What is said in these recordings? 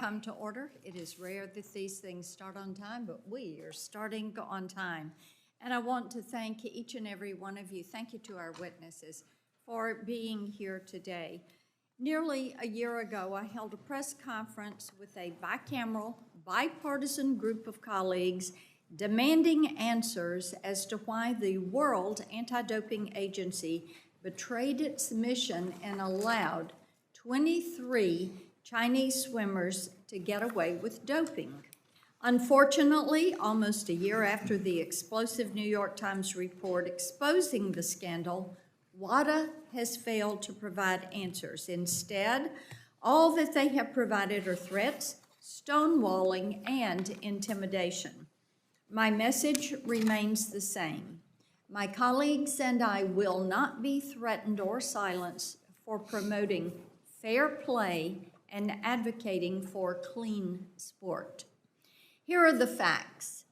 come to order. It is rare that these things start on time, but we are starting on time. And I want to thank each and every one of you. Thank you to our witnesses for being here today. Nearly a year ago, I held a press conference with a bicameral, bipartisan group of colleagues demanding answers as to why the World Anti-Doping Agency betrayed its mission and allowed 23 Chinese swimmers to get away with doping. Unfortunately, almost a year after the explosive New York Times report exposing the scandal, WADA has failed to provide answers. Instead, all that they have provided are threats, stonewalling, and intimidation. My message remains the same. My colleagues and I will not be threatened or silenced for promoting fair play and advocating for clean sport. Here are the facts.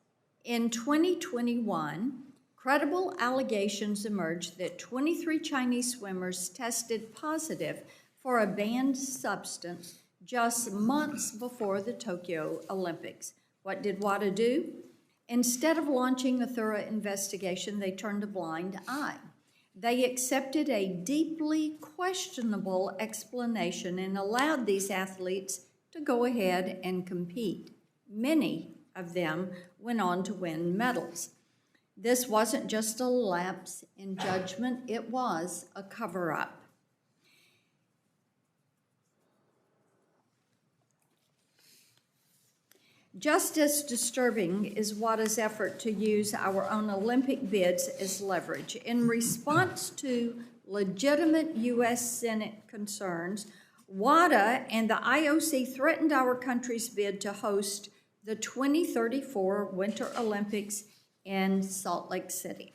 In 2021, credible allegations emerged that 23 Chinese swimmers tested positive for a banned substance just months before the Tokyo Olympics. What did WADA do? Instead of launching a thorough investigation, they turned a blind eye. They accepted a deeply questionable explanation and allowed these athletes to go ahead and compete. Many of them went on to win medals. This wasn't just a lapse in judgment, it was a cover-up. Just as disturbing is WADA's effort to use our own Olympic bids as leverage. In response to legitimate U.S. Senate concerns, WADA and the IOC threatened our country's bid to host the 2034 Winter Olympics in Salt Lake City.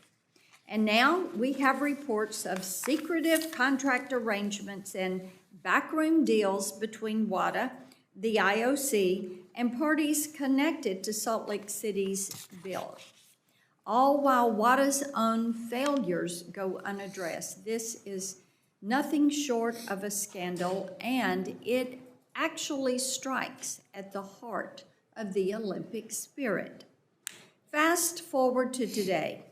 And now we have reports of secretive contract arrangements and backroom deals between WADA, the IOC, and parties connected to Salt Lake City's bill, all while WADA's own failures go unaddressed. This is nothing short of a scandal, and it actually strikes at the heart of the Olympic spirit. Fast forward to today,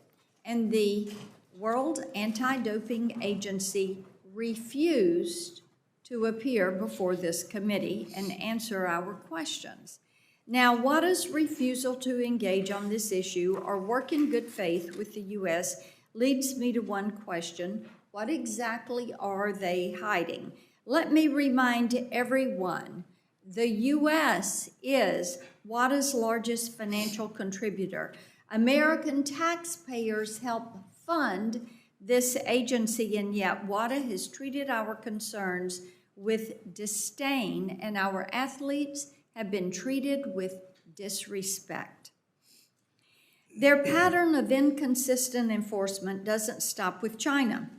and the World Anti-Doping Agency refused to appear before this committee and answer our questions. Now, WADA's refusal to engage on this issue or work in good faith with the U.S. leads me to one question: what exactly are they hiding? Let me remind everyone, the U.S. is WADA's largest financial contributor. American taxpayers help fund this agency, and yet WADA has treated our concerns with disdain, and our athletes have been treated with disrespect. Their pattern of inconsistent enforcement doesn't stop with China.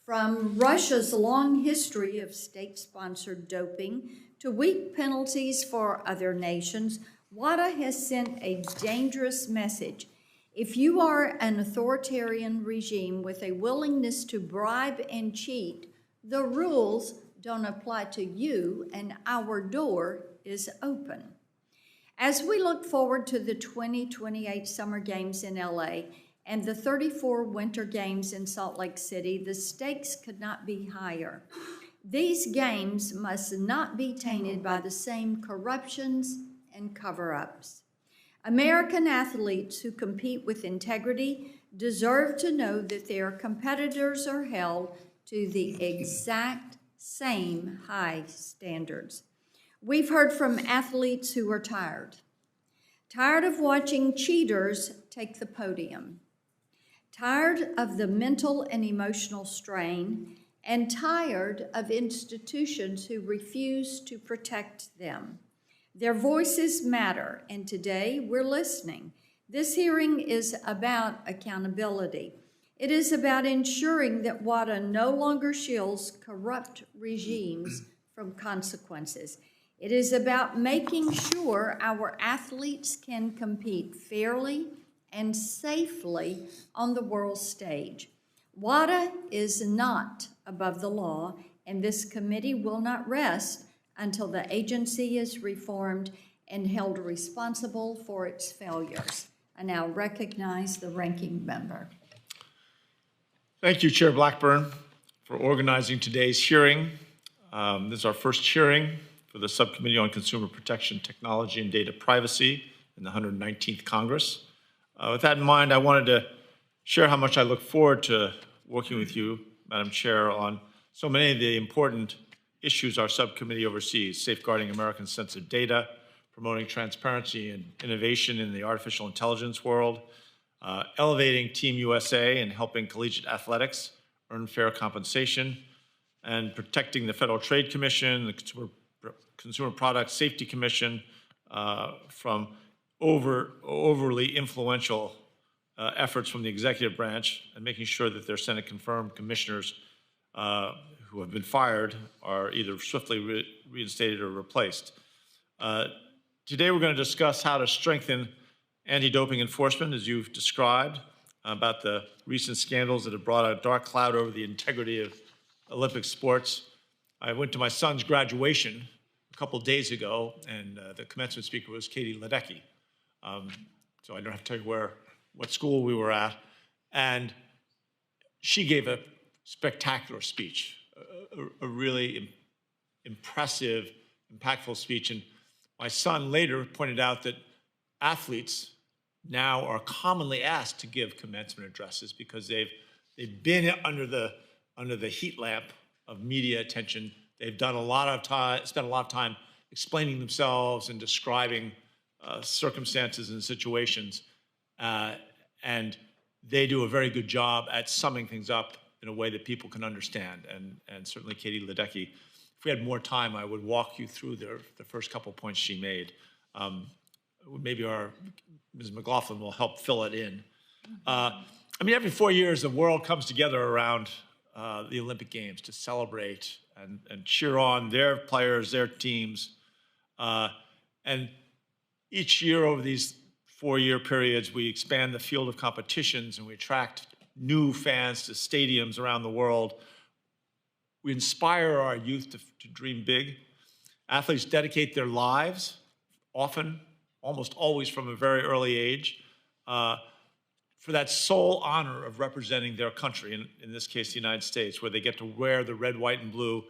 From Russia's long history of state-sponsored doping to weak penalties for other nations, WADA has sent a dangerous message. If you are an authoritarian regime with a willingness to bribe and cheat, the rules don't apply to you, and our door is open. As we look forward to the 2028 Summer Games in LA and the 34 Winter Games in Salt Lake City, the stakes could not be higher. These games must not be tainted by the same corruptions and cover-ups. American athletes who compete with integrity deserve to know that their competitors are held to the exact same high standards. We've heard from athletes who are tired of watching cheaters take the podium, tired of the mental and emotional strain, and tired of institutions who refuse to protect them. Their voices matter, and today we're listening. This hearing is about accountability. It is about ensuring that WADA no longer shields corrupt regimes from consequences. It is about making sure our athletes can compete fairly and safely on the world stage. WADA is not above the law, and this committee will not rest until the agency is reformed and held responsible for its failures. I now recognize the ranking member. Thank you, Chair Blackburn, for organizing today's hearing. This is our first hearing for the Subcommittee on Consumer Protection, Technology, and Data Privacy in the 119th Congress. With that in mind, I wanted to share how much I look forward to working with you, Madam Chair, on so many of the important issues our subcommittee oversees: safeguarding Americans' sensitive data, promoting transparency and innovation in the artificial intelligence world, elevating Team USA and helping collegiate athletics earn fair compensation, and protecting the Federal Trade Commission, the Consumer Product Safety Commission from overly influential efforts from the executive branch, and making sure that their Senate-confirmed commissioners who have been fired are either swiftly reinstated or replaced. Today we're going to discuss how to strengthen anti-doping enforcement, as you've described, about the recent scandals that have brought a dark cloud over the integrity of Olympic sports. I went to my son's graduation a couple days ago, and the commencement speaker was Katie Ledecky. So I don't have to tell you what school we were at. And she gave a spectacular speech, a really impressive, impactful speech. And my son later pointed out that athletes now are commonly asked to give commencement addresses because they've been under the heat lamp of media attention. They've spent a lot of time explaining themselves and describing circumstances and situations, and they do a very good job at summing things up in a way that people can understand. And certainly Katie Ledecky, if we had more time, I would walk you through the first couple points she made. Maybe Ms. McLaughlin will help fill it in. Every 4 years, the world comes together around the Olympic Games to celebrate and cheer on their players, their teams. And each year over these 4-year periods, we expand the field of competitions and we attract new fans to stadiums around the world. We inspire our youth to dream big. Athletes dedicate their lives, often, almost always from a very early age, for that sole honor of representing their country, in this case, the United States, where they get to wear the red, white, and blue,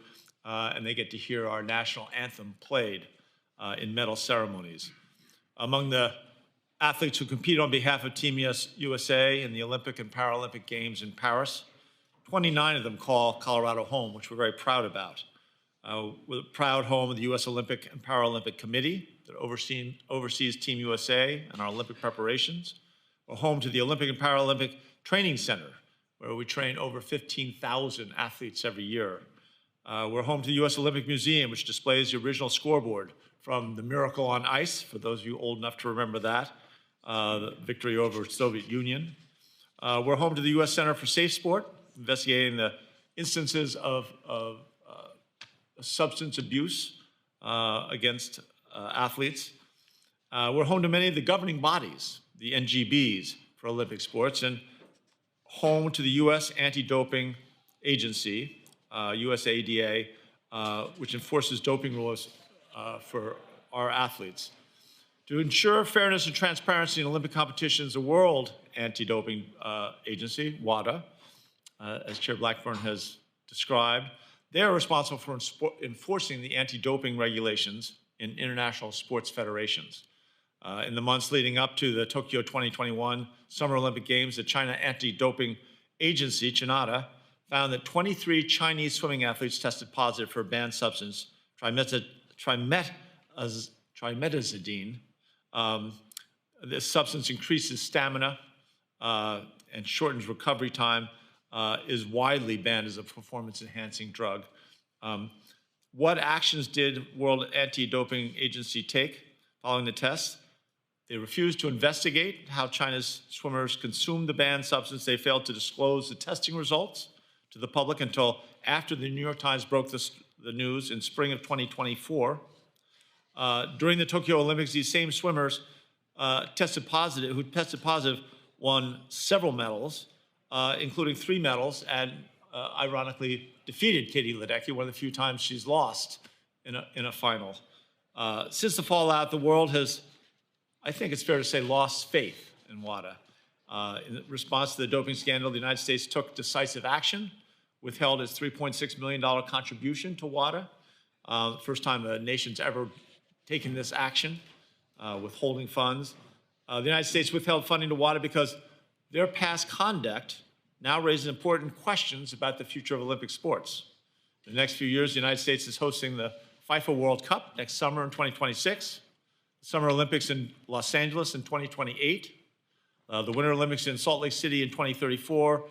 and they get to hear our national anthem played in medal ceremonies. Among the athletes who compete on behalf of Team USA in the Olympic and Paralympic Games in Paris, 29 of them call Colorado home, which we're very proud about. We're a proud home of the U.S. Olympic and Paralympic Committee that oversees Team USA and our Olympic preparations. We're home to the Olympic and Paralympic Training Center, where we train over 15,000 athletes every year. We're home to the U.S. Olympic Museum, which displays the original scoreboard from the Miracle on Ice, for those of you old enough to remember that, the victory over the Soviet Union. We're home to the U.S. Center for Safe Sport, investigating the instances of substance abuse against athletes. We're home to many of the governing bodies, the NGBs for Olympic sports, and home to the U.S. Anti-Doping Agency, USADA, which enforces doping rules for our athletes. To ensure fairness and transparency in Olympic competitions, the World Anti-Doping Agency, WADA, as Chair Blackburn has described, they are responsible for enforcing the anti-doping regulations in international sports federations. In the months leading up to the Tokyo 2021 Summer Olympic Games, the China Anti-Doping Agency, CHINADA, found that 23 Chinese swimming athletes tested positive for a banned substance, trimetazidine. This substance increases stamina and shortens recovery time, is widely banned as a performance-enhancing drug. What actions did World Anti-Doping Agency take following the test? They refused to investigate how China's swimmers consumed the banned substance. They failed to disclose the testing results to the public until after the New York Times broke the news in spring of 2024. During the Tokyo Olympics, these same swimmers who tested positive won several medals, including 3 medals, and ironically defeated Katie Ledecky, one of the few times she's lost in a final. Since the fallout, the world has, I think it's fair to say, lost faith in WADA. In response to the doping scandal, the United States took decisive action, withheld its $3.6 million contribution to WADA. First time a nation's ever taken this action, withholding funds. The United States withheld funding to WADA because their past conduct now raises important questions about the future of Olympic sports. In the next few years, the United States is hosting the FIFA World Cup next summer in 2026, the Summer Olympics in Los Angeles in 2028, the Winter Olympics in Salt Lake City in 2034,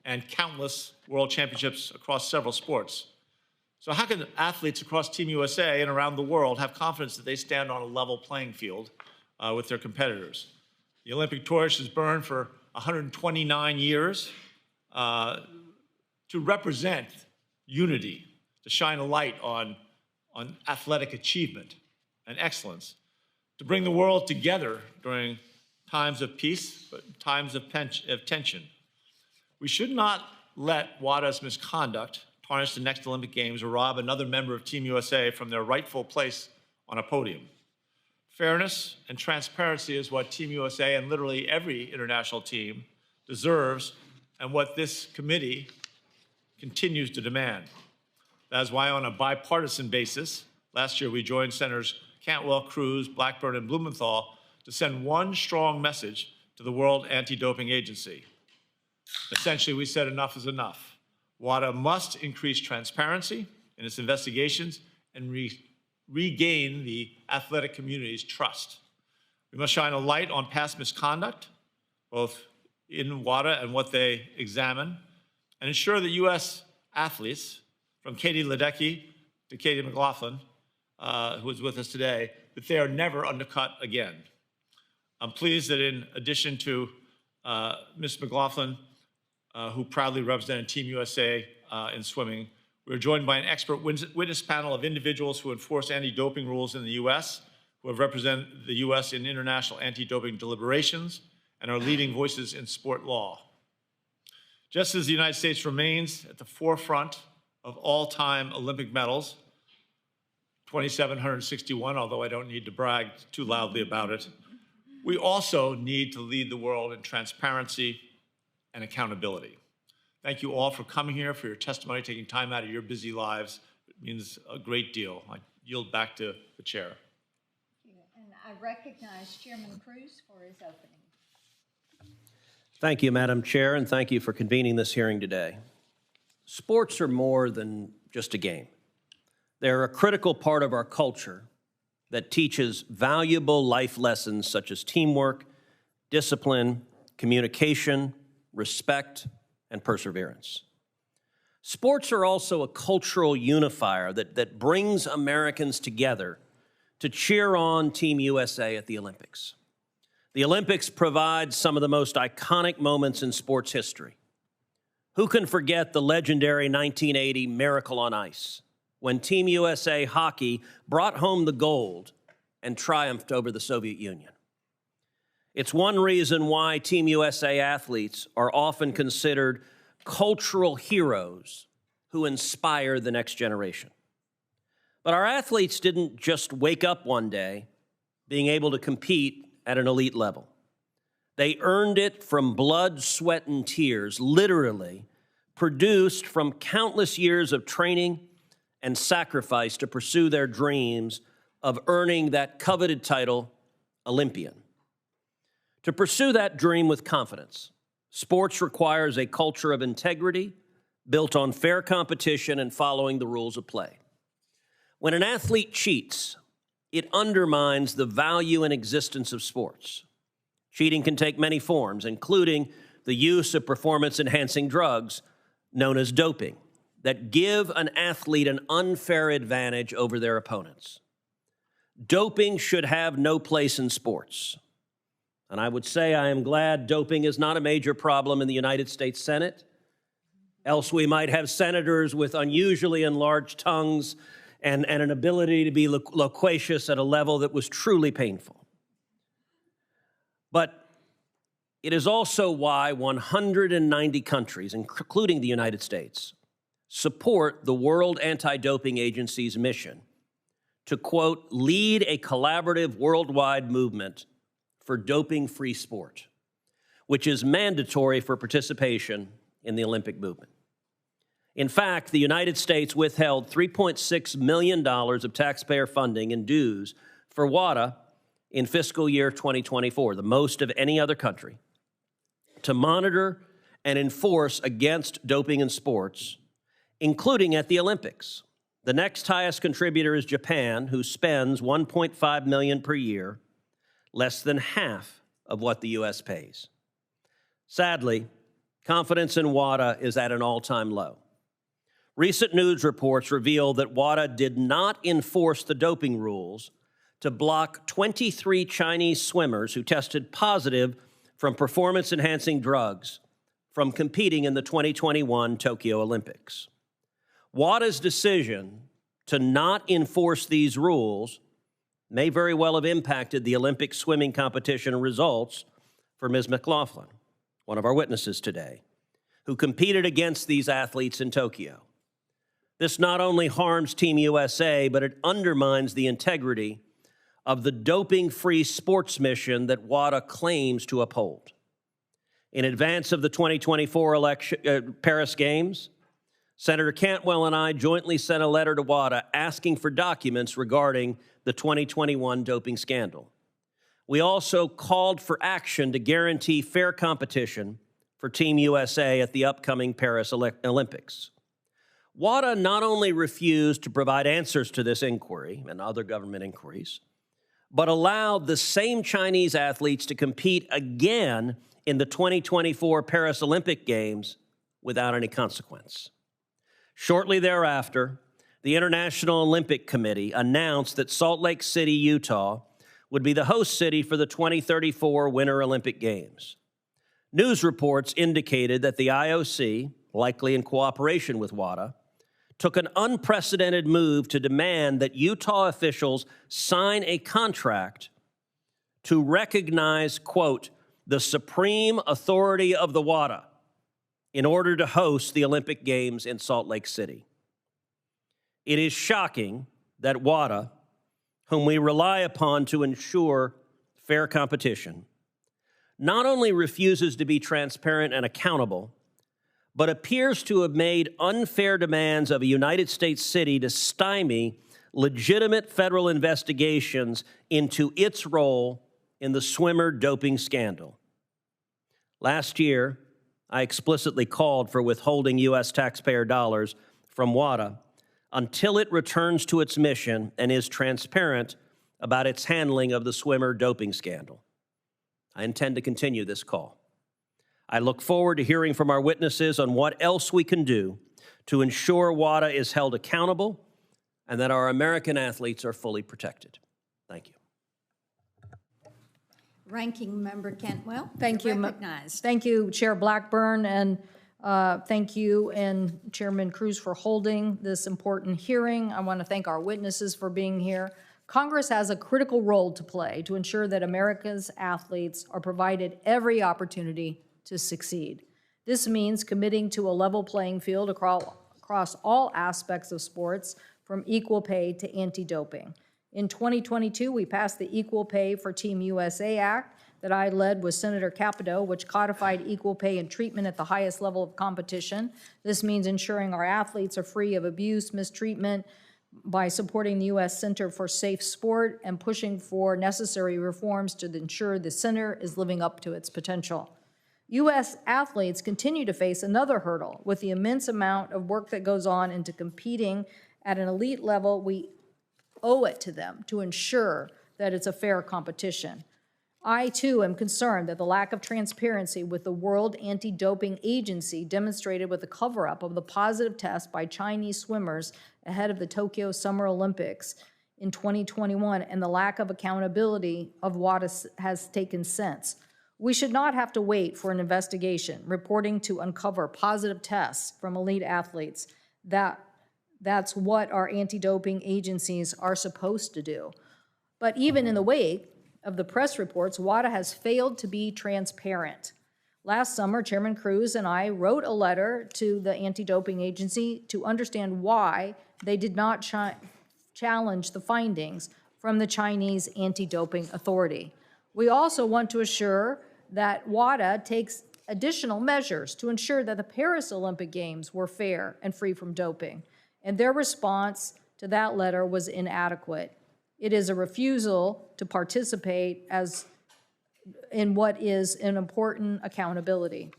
and countless world championships across several sports. So how can athletes across Team USA and around the world have confidence that they stand on a level playing field with their competitors? The Olympic torch has burned for 129 years to represent unity, to shine a light on athletic achievement and excellence, to bring the world together during times of peace, but times of tension. We should not let WADA's misconduct tarnish the next Olympic Games or rob another member of Team USA from their rightful place on a podium. Fairness and transparency is what Team USA and literally every international team deserves and what this committee continues to demand. That is why on a bipartisan basis, last year we joined Senators Cantwell, Cruz, Blackburn, and Blumenthal to send one strong message to the World Anti-Doping Agency. Essentially, we said enough is enough. WADA must increase transparency in its investigations and regain the athletic community's trust. We must shine a light on past misconduct, both in WADA and what they examine, and ensure that U.S. athletes, from Katie Ledecky to Katie McLaughlin, who is with us today, that they are never undercut again. I'm pleased that in addition to Ms. McLaughlin, who proudly represented Team USA in swimming, we are joined by an expert witness panel of individuals who enforce anti-doping rules in the U.S., who have represented the U.S. in international anti-doping deliberations, and are leading voices in sport law. Just as the United States remains at the forefront of all-time Olympic medals, 2,761, although I don't need to brag too loudly about it, we also need to lead the world in transparency and accountability. Thank you all for coming here, for your testimony, taking time out of your busy lives. It means a great deal. I yield back to the chair. Thank you. And I recognize Chairman Cruz for his opening. Thank you, Madam Chair, and thank you for convening this hearing today. Sports are more than just a game. They're a critical part of our culture that teaches valuable life lessons such as teamwork, discipline, communication, respect, and perseverance. Sports are also a cultural unifier that brings Americans together to cheer on Team USA at the Olympics. The Olympics provide some of the most iconic moments in sports history. Who can forget the legendary 1980 Miracle on Ice, when Team USA hockey brought home the gold and triumphed over the Soviet Union? It's one reason why Team USA athletes are often considered cultural heroes who inspire the next generation. But our athletes didn't just wake up one day being able to compete at an elite level. They earned it from blood, sweat, and tears, literally produced from countless years of training and sacrifice to pursue their dreams of earning that coveted title, Olympian. To pursue that dream with confidence, sports requires a culture of integrity built on fair competition and following the rules of play. When an athlete cheats, it undermines the value and existence of sports. Cheating can take many forms, including the use of performance-enhancing drugs known as doping that give an athlete an unfair advantage over their opponents. Doping should have no place in sports. And I would say I am glad doping is not a major problem in the United States Senate. Else we might have senators with unusually enlarged tongues and an ability to be loquacious at a level that was truly painful. But it is also why 190 countries, including the United States, support the World Anti-Doping Agency's mission to, quote, lead a collaborative worldwide movement for doping-free sport, which is mandatory for participation in the Olympic movement. In fact, the United States withheld $3.6 million of taxpayer funding and dues for WADA in fiscal year 2024, the most of any other country, to monitor and enforce against doping in sports, including at the Olympics. The next highest contributor is Japan, who spends $1.5 million per year, less than half of what the U.S. pays. Sadly, confidence in WADA is at an all-time low. Recent news reports reveal that WADA did not enforce the doping rules to block 23 Chinese swimmers who tested positive from performance-enhancing drugs from competing in the 2021 Tokyo Olympics. WADA's decision to not enforce these rules may very well have impacted the Olympic swimming competition results for Ms. McLaughlin, one of our witnesses today, who competed against these athletes in Tokyo. This not only harms Team USA, but it undermines the integrity of the doping-free sports mission that WADA claims to uphold. In advance of the 2024 Paris Games, Senator Cantwell and I jointly sent a letter to WADA asking for documents regarding the 2021 doping scandal. We also called for action to guarantee fair competition for Team USA at the upcoming Paris Olympics. WADA not only refused to provide answers to this inquiry and other government inquiries, but allowed the same Chinese athletes to compete again in the 2024 Paris Olympic Games without any consequence. Shortly thereafter, the International Olympic Committee announced that Salt Lake City, Utah, would be the host city for the 2034 Winter Olympic Games. News reports indicated that the IOC, likely in cooperation with WADA, took an unprecedented move to demand that Utah officials sign a contract to recognize, quote, the supreme authority of the WADA in order to host the Olympic Games in Salt Lake City. It is shocking that WADA, whom we rely upon to ensure fair competition, not only refuses to be transparent and accountable, but appears to have made unfair demands of a United States city to stymie legitimate federal investigations into its role in the swimmer doping scandal. Last year, I explicitly called for withholding U.S. taxpayer dollars from WADA until it returns to its mission and is transparent about its handling of the swimmer doping scandal. I intend to continue this call. I look forward to hearing from our witnesses on what else we can do to ensure WADA is held accountable and that our American athletes are fully protected. Thank you. Ranking Member Cantwell. Thank you. Recognized. Thank you, Chair Blackburn, and thank you and Chairman Cruz for holding this important hearing. I want to thank our witnesses for being here. Congress has a critical role to play to ensure that America's athletes are provided every opportunity to succeed. This means committing to a level playing field across all aspects of sports, from equal pay to anti-doping. In 2022, we passed the Equal Pay for Team USA Act that I led with Senator Capito, which codified equal pay and treatment at the highest level of competition. This means ensuring our athletes are free of abuse, mistreatment, by supporting the U.S. Center for Safe Sport and pushing for necessary reforms to ensure the center is living up to its potential. U.S. athletes continue to face another hurdle with the immense amount of work that goes on into competing at an elite level. We owe it to them to ensure that it's a fair competition. I, too, am concerned that the lack of transparency with the World Anti-Doping Agency demonstrated with the cover-up of the positive test by Chinese swimmers ahead of the Tokyo Summer Olympics in 2021 and the lack of accountability of WADA has taken since. We should not have to wait for an investigation reporting to uncover positive tests from elite athletes. That's what our anti-doping agencies are supposed to do. But even in the wake of the press reports, WADA has failed to be transparent. Last summer, Chairman Cruz and I wrote a letter to the anti-doping agency to understand why they did not challenge the findings from the Chinese Anti-Doping Authority. We also want to assure that WADA takes additional measures to ensure that the Paris Olympic Games were fair and free from doping, and their response to that letter was inadequate. It is a refusal to participate in what is an important accountability.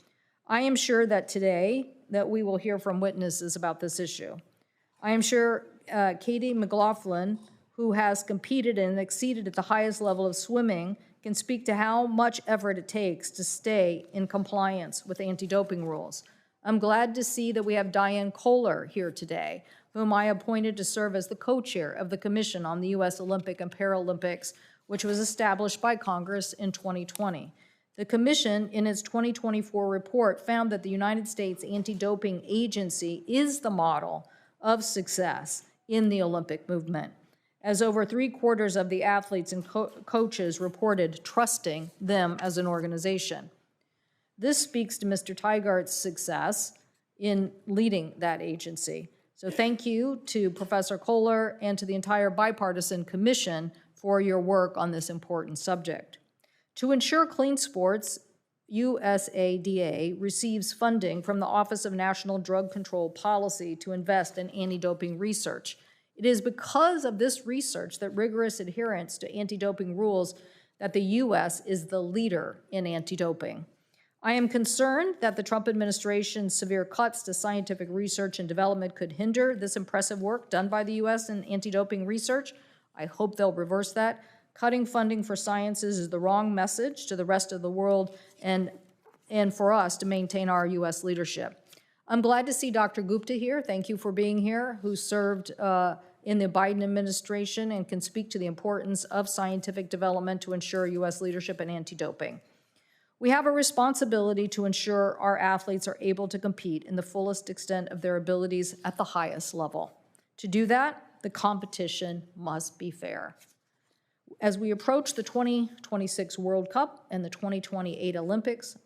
I am sure that today that we will hear from witnesses about this issue. I am sure Katie McLaughlin, who has competed and exceeded at the highest level of swimming, can speak to how much effort it takes to stay in compliance with anti-doping rules. I'm glad to see that we have Diane Kohler here today, whom I appointed to serve as the co-chair of the Commission on the U.S. Olympic and Paralympics, which was established by Congress in 2020. The Commission, in its 2024 report, found that the United States Anti-Doping Agency is the model of success in the Olympic movement, as over 3/4 of the athletes and coaches reported trusting them as an organization. This speaks to Mr. Teigart's success in leading that agency. So thank you to Professor Kohler and to the entire bipartisan commission for your work on this important subject. To ensure clean sports, USADA receives funding from the Office of National Drug Control Policy to invest in anti-doping research. It is because of this research that rigorous adherence to anti-doping rules that the U.S. is the leader in anti-doping. I am concerned that the Trump administration's severe cuts to scientific research and development could hinder this impressive work done by the U.S. in anti-doping research. I hope they'll reverse that. Cutting funding for sciences is the wrong message to the rest of the world and for us to maintain our U.S. leadership. I'm glad to see Dr. Gupta here. Thank you for being here, who served in the Biden administration and can speak to the importance of scientific development to ensure U.S. leadership in anti-doping. We have a responsibility to ensure our athletes are able to compete in the fullest extent of their abilities at the highest level. To do that, the competition must be fair. As we approach the 2026 World Cup and the 2028 Olympics,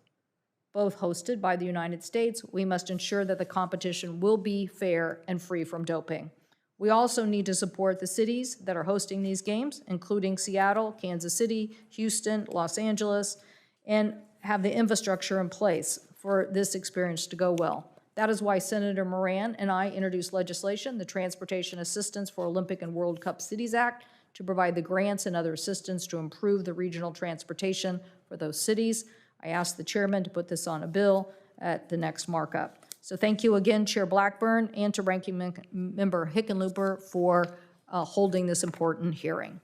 both hosted by the United States, we must ensure that the competition will be fair and free from doping. We also need to support the cities that are hosting these games, including Seattle, Kansas City, Houston, Los Angeles, and have the infrastructure in place for this experience to go well. That is why Senator Moran and I introduced legislation, the Transportation Assistance for Olympic and World Cup Cities Act, to provide the grants and other assistance to improve the regional transportation for those cities. I asked the chairman to put this on a bill at the next markup. So thank you again, Chair Blackburn, and to Ranking Member Hickenlooper for holding this important hearing.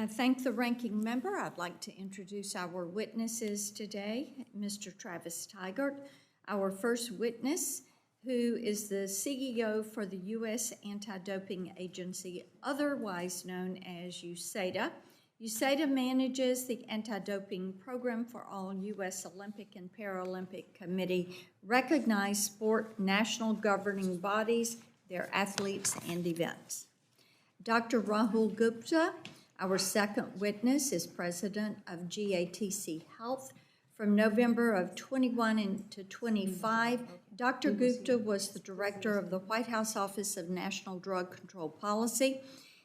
Thank the ranking member. I'd like to introduce our witnesses today. Mr. Travis Teigart, our first witness, who is the CEO for the U.S. Anti-Doping Agency, otherwise known as USADA. USADA manages the anti-doping program for all U.S. Olympic and Paralympic Committee recognized sport national governing bodies, their athletes, and events. Dr. Rahul Gupta, our second witness, is president of GATC Health. From November of 21 to 25, Dr. Gupta was the director of the White House Office of National Drug Control Policy.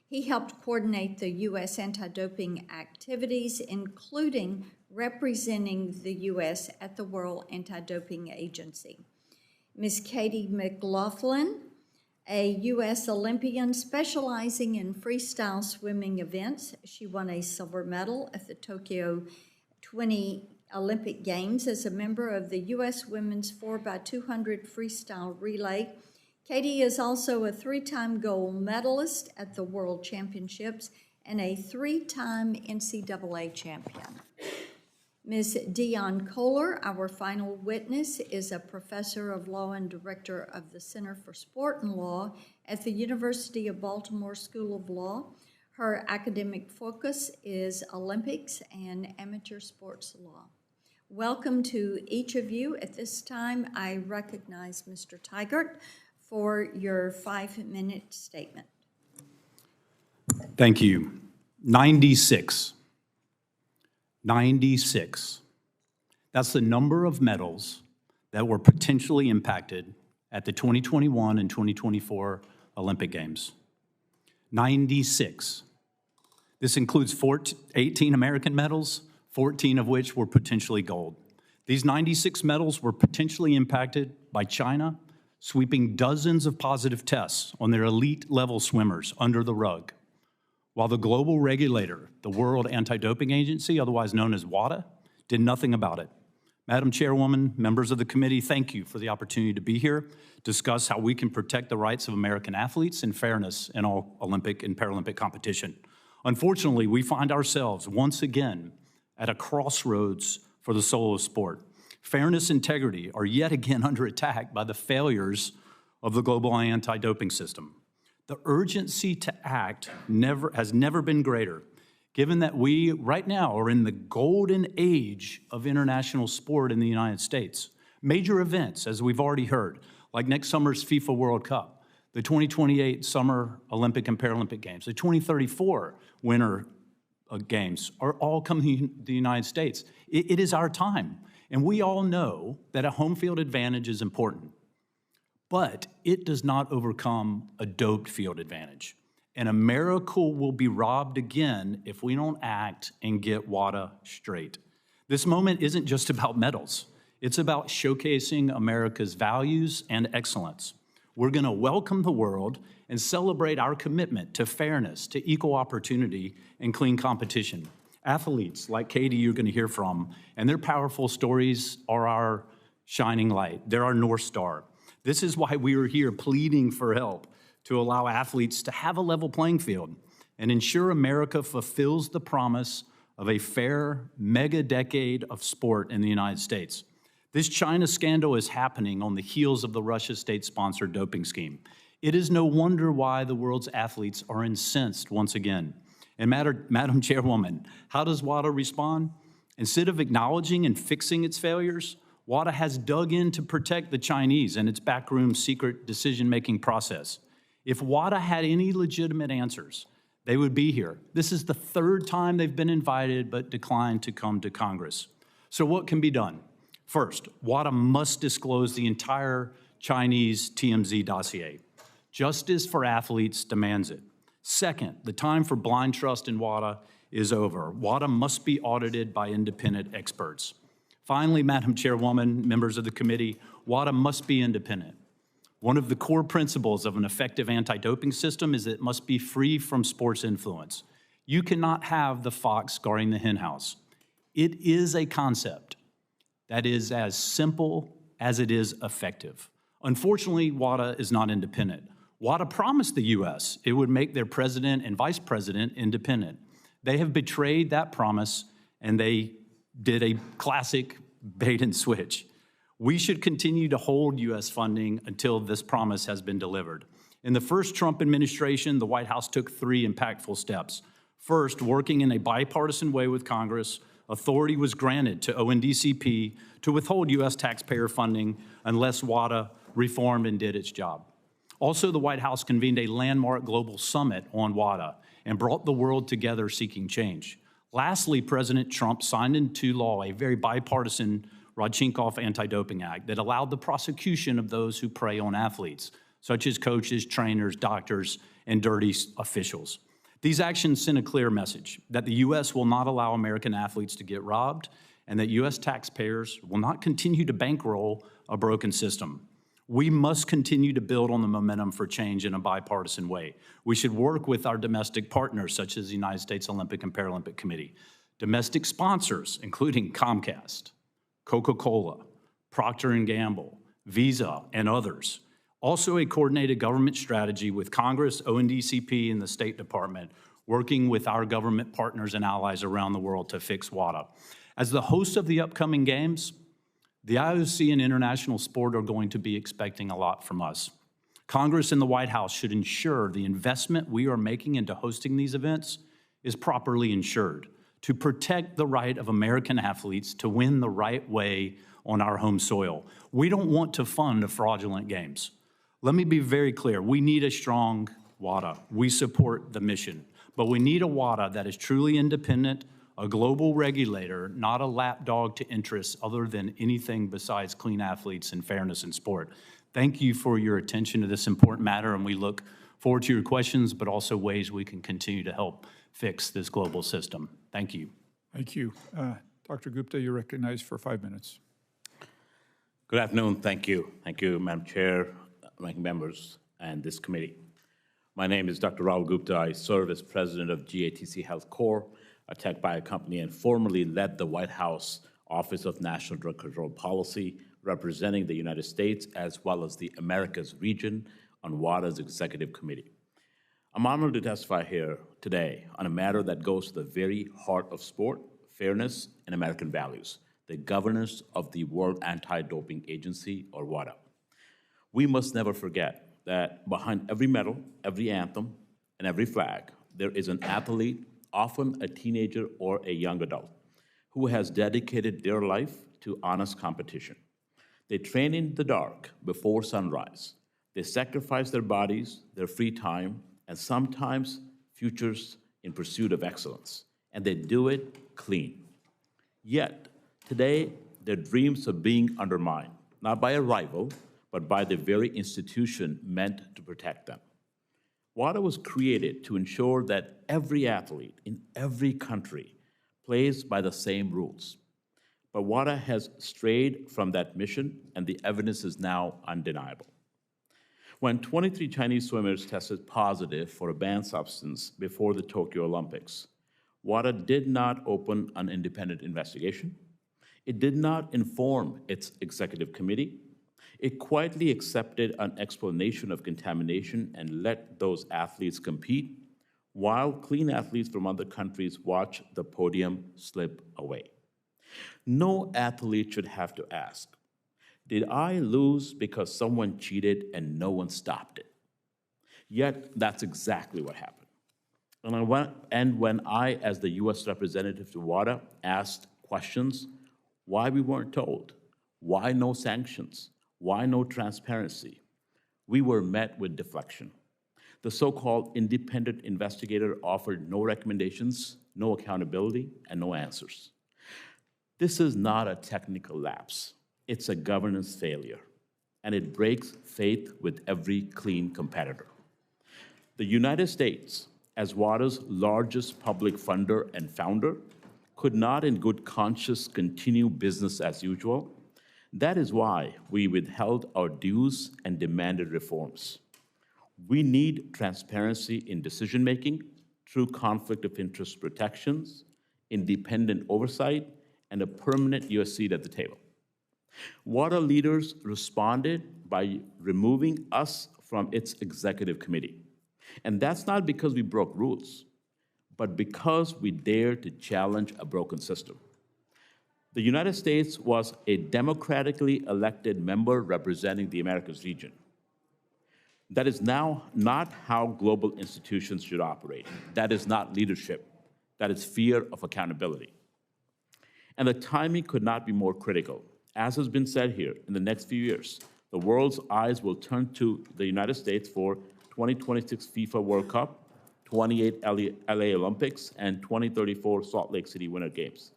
He helped coordinate the U.S. anti-doping activities, including representing the U.S. at the World Anti-Doping Agency. Ms. Katie McLaughlin, a U.S. Olympian specializing in freestyle swimming events. She won a silver medal at the Tokyo 20 Olympic Games as a member of the U.S. Women's 4x200 freestyle relay. Katie is also a 3-time gold medalist at the World Championships and a 3-time NCAA champion. Ms. Diane Kohler, our final witness, is a professor of law and director of the Center for Sport and Law at the University of Baltimore School of Law. Her academic focus is Olympics and amateur sports law. Welcome to each of you. At this time, I recognize Mr. Teigart for your 5-minute statement. Thank you. 96. 96. That's the number of medals that were potentially impacted at the 2021 and 2024 Olympic Games. 96. This includes 18 American medals, 14 of which were potentially gold. These 96 medals were potentially impacted by China sweeping dozens of positive tests on their elite-level swimmers under the rug, while the global regulator, the World Anti-Doping Agency, otherwise known as WADA, did nothing about it. Madam Chairwoman, members of the committee, thank you for the opportunity to be here, discuss how we can protect the rights of American athletes and fairness in all Olympic and Paralympic competition. Unfortunately, we find ourselves once again at a crossroads for the soul of sport. Fairness and integrity are yet again under attack by the failures of the global anti-doping system. The urgency to act has never been greater, given that we right now are in the golden age of international sport in the United States. Major events, as we've already heard, like next summer's FIFA World Cup, the 2028 Summer Olympic and Paralympic Games, the 2034 Winter Games are all coming to the United States. It is our time, and we all know that a home field advantage is important, but it does not overcome a doped field advantage. And America will be robbed again if we don't act and get WADA straight. This moment isn't just about medals. It's about showcasing America's values and excellence. We're going to welcome the world and celebrate our commitment to fairness, to equal opportunity, and clean competition. Athletes like Katie you're going to hear from, and their powerful stories are our shining light. They're our North Star. This is why we are here pleading for help to allow athletes to have a level playing field and ensure America fulfills the promise of a fair mega decade of sport in the United States. This China scandal is happening on the heels of the Russia state-sponsored doping scheme. It is no wonder why the world's athletes are incensed once again. And Madam Chairwoman, how does WADA respond? Instead of acknowledging and fixing its failures, WADA has dug in to protect the Chinese and its backroom secret decision-making process. If WADA had any legitimate answers, they would be here. This is the third time they've been invited but declined to come to Congress. So what can be done? First, WADA must disclose the entire Chinese TMZ dossier. Justice for athletes demands it. Second, the time for blind trust in WADA is over. WADA must be audited by independent experts. Finally, Madam Chairwoman, members of the committee, WADA must be independent. One of the core principles of an effective anti-doping system is that it must be free from sports influence. You cannot have the fox guarding the henhouse. It is a concept that is as simple as it is effective. Unfortunately, WADA is not independent. WADA promised the U.S. it would make their president and vice president independent. They have betrayed that promise, and they did a classic bait and switch. We should continue to hold U.S. funding until this promise has been delivered. In the first Trump administration, the White House took 3 impactful steps. First, working in a bipartisan way with Congress, authority was granted to ONDCP to withhold U.S. taxpayer funding unless WADA reformed and did its job. Also, the White House convened a landmark global summit on WADA and brought the world together seeking change. Lastly, President Trump signed into law a very bipartisan Rodchenkov Anti-Doping Act that allowed the prosecution of those who prey on athletes, such as coaches, trainers, doctors, and dirty officials. These actions send a clear message that the U.S. will not allow American athletes to get robbed and that U.S. taxpayers will not continue to bankroll a broken system. We must continue to build on the momentum for change in a bipartisan way. We should work with our domestic partners, such as the United States Olympic and Paralympic Committee, domestic sponsors, including Comcast, Coca-Cola, Procter & Gamble, Visa, and others. Also, a coordinated government strategy with Congress, ONDCP, and the State Department, working with our government partners and allies around the world to fix WADA. As the host of the upcoming games, the IOC and international sport are going to be expecting a lot from us. Congress and the White House should ensure the investment we are making into hosting these events is properly insured to protect the right of American athletes to win the right way on our home soil. We don't want to fund fraudulent games. Let me be very clear. We need a strong WADA. We support the mission, but we need a WADA that is truly independent, a global regulator, not a lapdog to interests other than anything besides clean athletes and fairness in sport. Thank you for your attention to this important matter, and we look forward to your questions, but also ways we can continue to help fix this global system. Thank you. Thank you. Dr. Gupta, you're recognized for 5 minutes. Good afternoon. Thank you. Thank you, Madam Chair, ranking members, and this committee. My name is Dr. Rahul Gupta. I serve as president of GATC Health Corp, a tech bio company, and formerly led the White House Office of National Drug Control Policy, representing the United States as well as the Americas region on WADA's executive committee. I'm honored to testify here today on a matter that goes to the very heart of sport, fairness, and American values, the governance of the World Anti-Doping Agency, or WADA. We must never forget that behind every medal, every anthem, and every flag, there is an athlete, often a teenager or a young adult, who has dedicated their life to honest competition. They train in the dark before sunrise. They sacrifice their bodies, their free time, and sometimes futures in pursuit of excellence. And they do it clean. Yet, today, their dreams are being undermined, not by a rival, but by the very institution meant to protect them. WADA was created to ensure that every athlete in every country plays by the same rules. But WADA has strayed from that mission, and the evidence is now undeniable. When 23 Chinese swimmers tested positive for a banned substance before the Tokyo Olympics, WADA did not open an independent investigation. It did not inform its executive committee. It quietly accepted an explanation of contamination and let those athletes compete, while clean athletes from other countries watch the podium slip away. No athlete should have to ask, did I lose because someone cheated and no one stopped it? Yet, that's exactly what happened. And when I, as the US representative to WADA, asked questions, why we weren't told, why no sanctions, why no transparency, we were met with deflection. The so-called independent investigator offered no recommendations, no accountability, and no answers. This is not a technical lapse. It's a governance failure, and it breaks faith with every clean competitor. The United States, as WADA's largest public funder and founder, could not in good conscience continue business as usual. That is why we withheld our dues and demanded reforms. We need transparency in decision-making, true conflict of interest protections, independent oversight, and a permanent US seat at the table. WADA leaders responded by removing us from its executive committee. And that's not because we broke rules, but because we dared to challenge a broken system. The United States was a democratically elected member representing the Americas region. That is now not how global institutions should operate. That is not leadership. That is fear of accountability. And the timing could not be more critical. As has been said here, in the next few years, the world's eyes will turn to the United States for 2026 FIFA World Cup, 28 LA Olympics, and 2034 Salt Lake City Winter Games.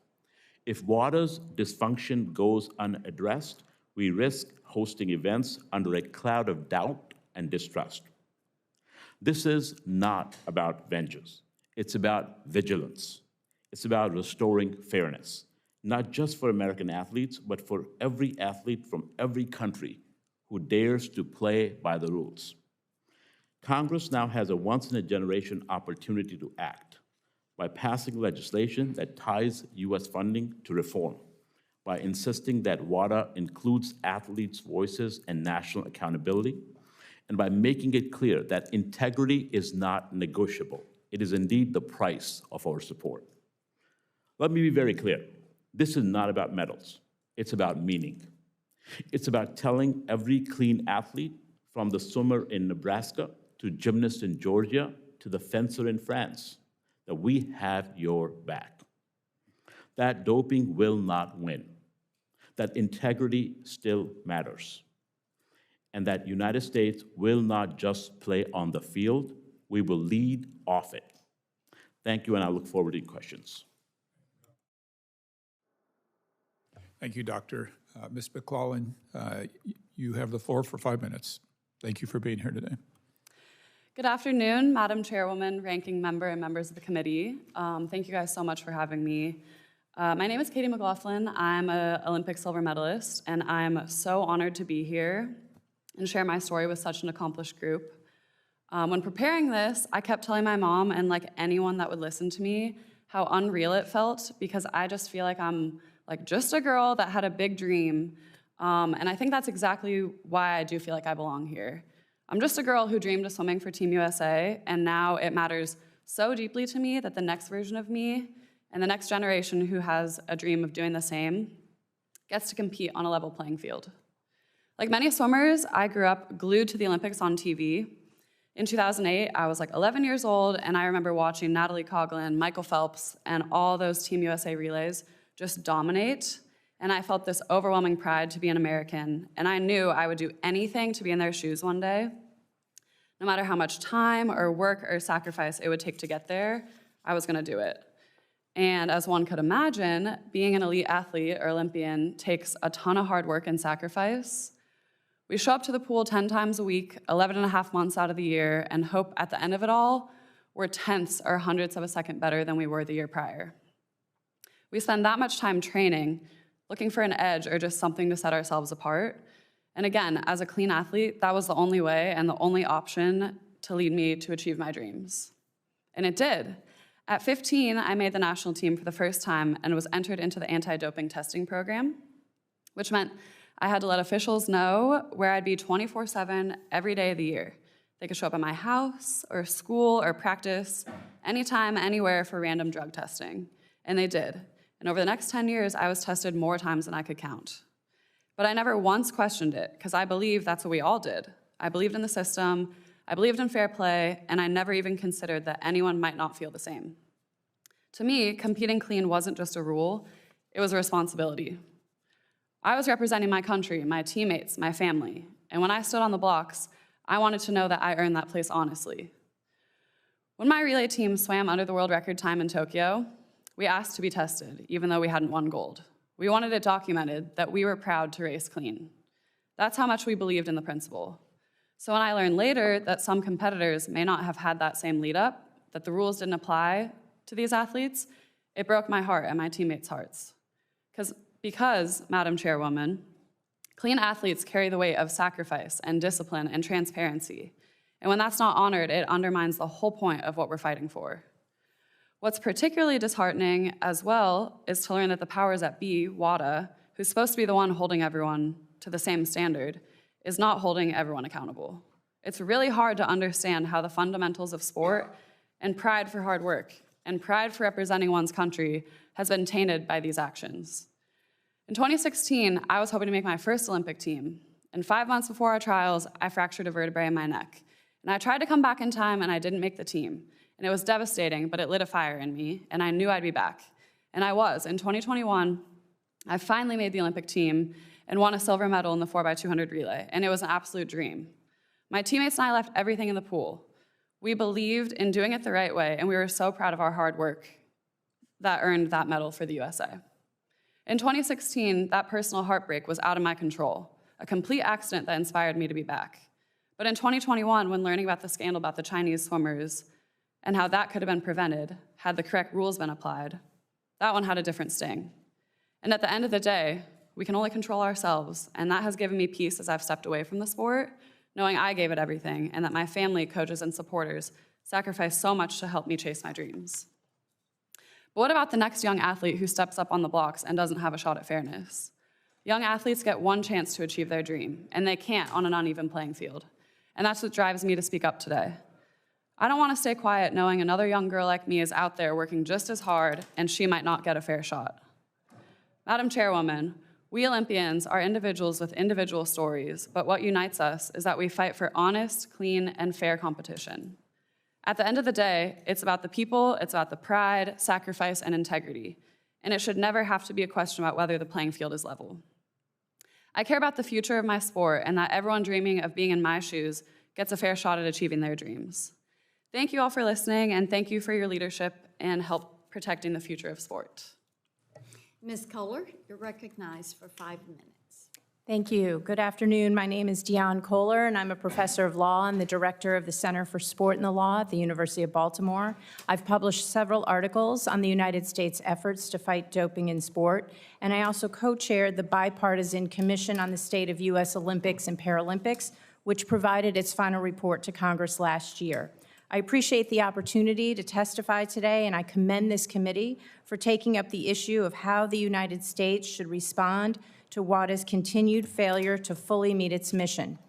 If WADA's dysfunction goes unaddressed, we risk hosting events under a cloud of doubt and distrust. This is not about vengeance. It's about vigilance. It's about restoring fairness, not just for American athletes, but for every athlete from every country who dares to play by the rules. Congress now has a once-in-a-generation opportunity to act by passing legislation that ties US funding to reform, by insisting that WADA includes athletes' voices and national accountability, and by making it clear that integrity is not negotiable. It is indeed the price of our support. Let me be very clear. This is not about medals. It's about meaning. It's about telling every clean athlete, from the swimmer in Nebraska to gymnast in Georgia to the fencer in France, that we have your back. That doping will not win. That integrity still matters. And that United States will not just play on the field, we will lead off it. Thank you, and I look forward to your questions. Thank you, Doctor. Ms. McClellan, you have the floor for 5 minutes. Thank you for being here today. Good afternoon, Madam Chairwoman, Ranking Member, and members of the committee. Thank you guys so much for having me. My name is Katie McLaughlin. I'm an Olympic silver medalist, and I'm so honored to be here and share my story with such an accomplished group. When preparing this, I kept telling my mom and like anyone that would listen to me how unreal it felt, because I just feel like I'm like just a girl that had a big dream. And I think that's exactly why I do feel like I belong here. I'm just a girl who dreamed of swimming for Team USA, and now it matters so deeply to me that the next version of me and the next generation who has a dream of doing the same gets to compete on a level playing field. Like many swimmers, I grew up glued to the Olympics on TV. In 2008, I was like 11 years old, and I remember watching Natalie Coughlin, Michael Phelps, and all those Team USA relays just dominate, and I felt this overwhelming pride to be an American, and I knew I would do anything to be in their shoes one day. No matter how much time or work or sacrifice it would take to get there, I was gonna do it. And as one could imagine, being an elite athlete or Olympian takes a ton of hard work and sacrifice. We show up to the pool 10 times a week, 11 and a half months out of the year, and hope at the end of it all, we're tenths or hundredths of a second better than we were the year prior. We spend that much time training, looking for an edge or just something to set ourselves apart. And again, as a clean athlete, that was the only way and the only option to lead me to achieve my dreams. And it did. At 15, I made the national team for the first time and was entered into the anti-doping testing program, which meant I had to let officials know where I'd be 24/7 every day of the year. They could show up at my house or school or practice, anytime, anywhere for random drug testing. And they did. And over the next 10 years, I was tested more times than I could count. But I never once questioned it, because I believed that's what we all did. I believed in the system, I believed in fair play, and I never even considered that anyone might not feel the same. To me, competing clean wasn't just a rule, it was a responsibility. I was representing my country, my teammates, my family, and when I stood on the blocks, I wanted to know that I earned that place honestly. When my relay team swam under the world record time in Tokyo, we asked to be tested, even though we hadn't won gold. We wanted it documented that we were proud to race clean. That's how much we believed in the principle. So when I learned later that some competitors may not have had that same lead up, that the rules didn't apply to these athletes, it broke my heart and my teammates' hearts. Because, Madam Chairwoman, clean athletes carry the weight of sacrifice and discipline and transparency. And when that's not honored, it undermines the whole point of what we're fighting for. What's particularly disheartening as well is to learn that the powers that be, WADA, who's supposed to be the one holding everyone to the same standard, is not holding everyone accountable. It's really hard to understand how the fundamentals of sport and pride for hard work and pride for representing one's country has been tainted by these actions. In 2016, I was hoping to make my first Olympic team, and 5 months before our trials, I fractured a vertebrae in my neck. And I tried to come back in time, and I didn't make the team. And it was devastating, but it lit a fire in me, and I knew I'd be back. And I was. In 2021, I finally made the Olympic team and won a silver medal in the 4x200 relay, and it was an absolute dream. My teammates and I left everything in the pool. We believed in doing it the right way, and we were so proud of our hard work that earned that medal for the USA. In 2016, that personal heartbreak was out of my control, a complete accident that inspired me to be back. But in 2021, when learning about the scandal about the Chinese swimmers and how that could have been prevented had the correct rules been applied, that one had a different sting. And at the end of the day, we can only control ourselves, and that has given me peace as I've stepped away from the sport, knowing I gave it everything and that my family, coaches, and supporters sacrificed so much to help me chase my dreams. But what about the next young athlete who steps up on the blocks and doesn't have a shot at fairness? Young athletes get one chance to achieve their dream, and they can't on an uneven playing field. And that's what drives me to speak up today. I don't want to stay quiet knowing another young girl like me is out there working just as hard, and she might not get a fair shot. Madam Chairwoman, we Olympians are individuals with individual stories, but what unites us is that we fight for honest, clean, and fair competition. At the end of the day, it's about the people, it's about the pride, sacrifice, and integrity, and it should never have to be a question about whether the playing field is level. I care about the future of my sport and that everyone dreaming of being in my shoes gets a fair shot at achieving their dreams. Thank you all for listening, and thank you for your leadership and help protecting the future of sport. Ms. Kohler, you're recognized for 5 minutes. Thank you. Good afternoon. My name is Dionne Kohler, and I'm a professor of law and the director of the Center for Sport and the Law at the University of Baltimore. I've published several articles on the United States' efforts to fight doping in sport, and I also co-chaired the Bipartisan Commission on the State of U.S. Olympics and Paralympics, which provided its final report to Congress last year. I appreciate the opportunity to testify today, and I commend this committee for taking up the issue of how the United States should respond to WADA's continued failure to fully meet its mission.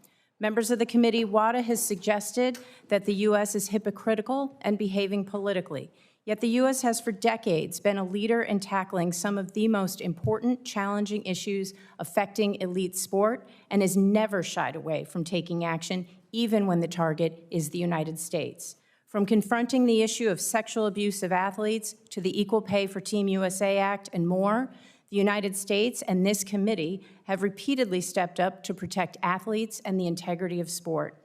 Members of the committee, WADA has suggested that the U.S. is hypocritical and behaving politically. Yet the U.S. has for decades been a leader in tackling some of the most important, challenging issues affecting elite sport and has never shied away from taking action, even when the target is the United States. From confronting the issue of sexual abuse of athletes to the Equal Pay for Team USA Act and more, the United States and this committee have repeatedly stepped up to protect athletes and the integrity of sport.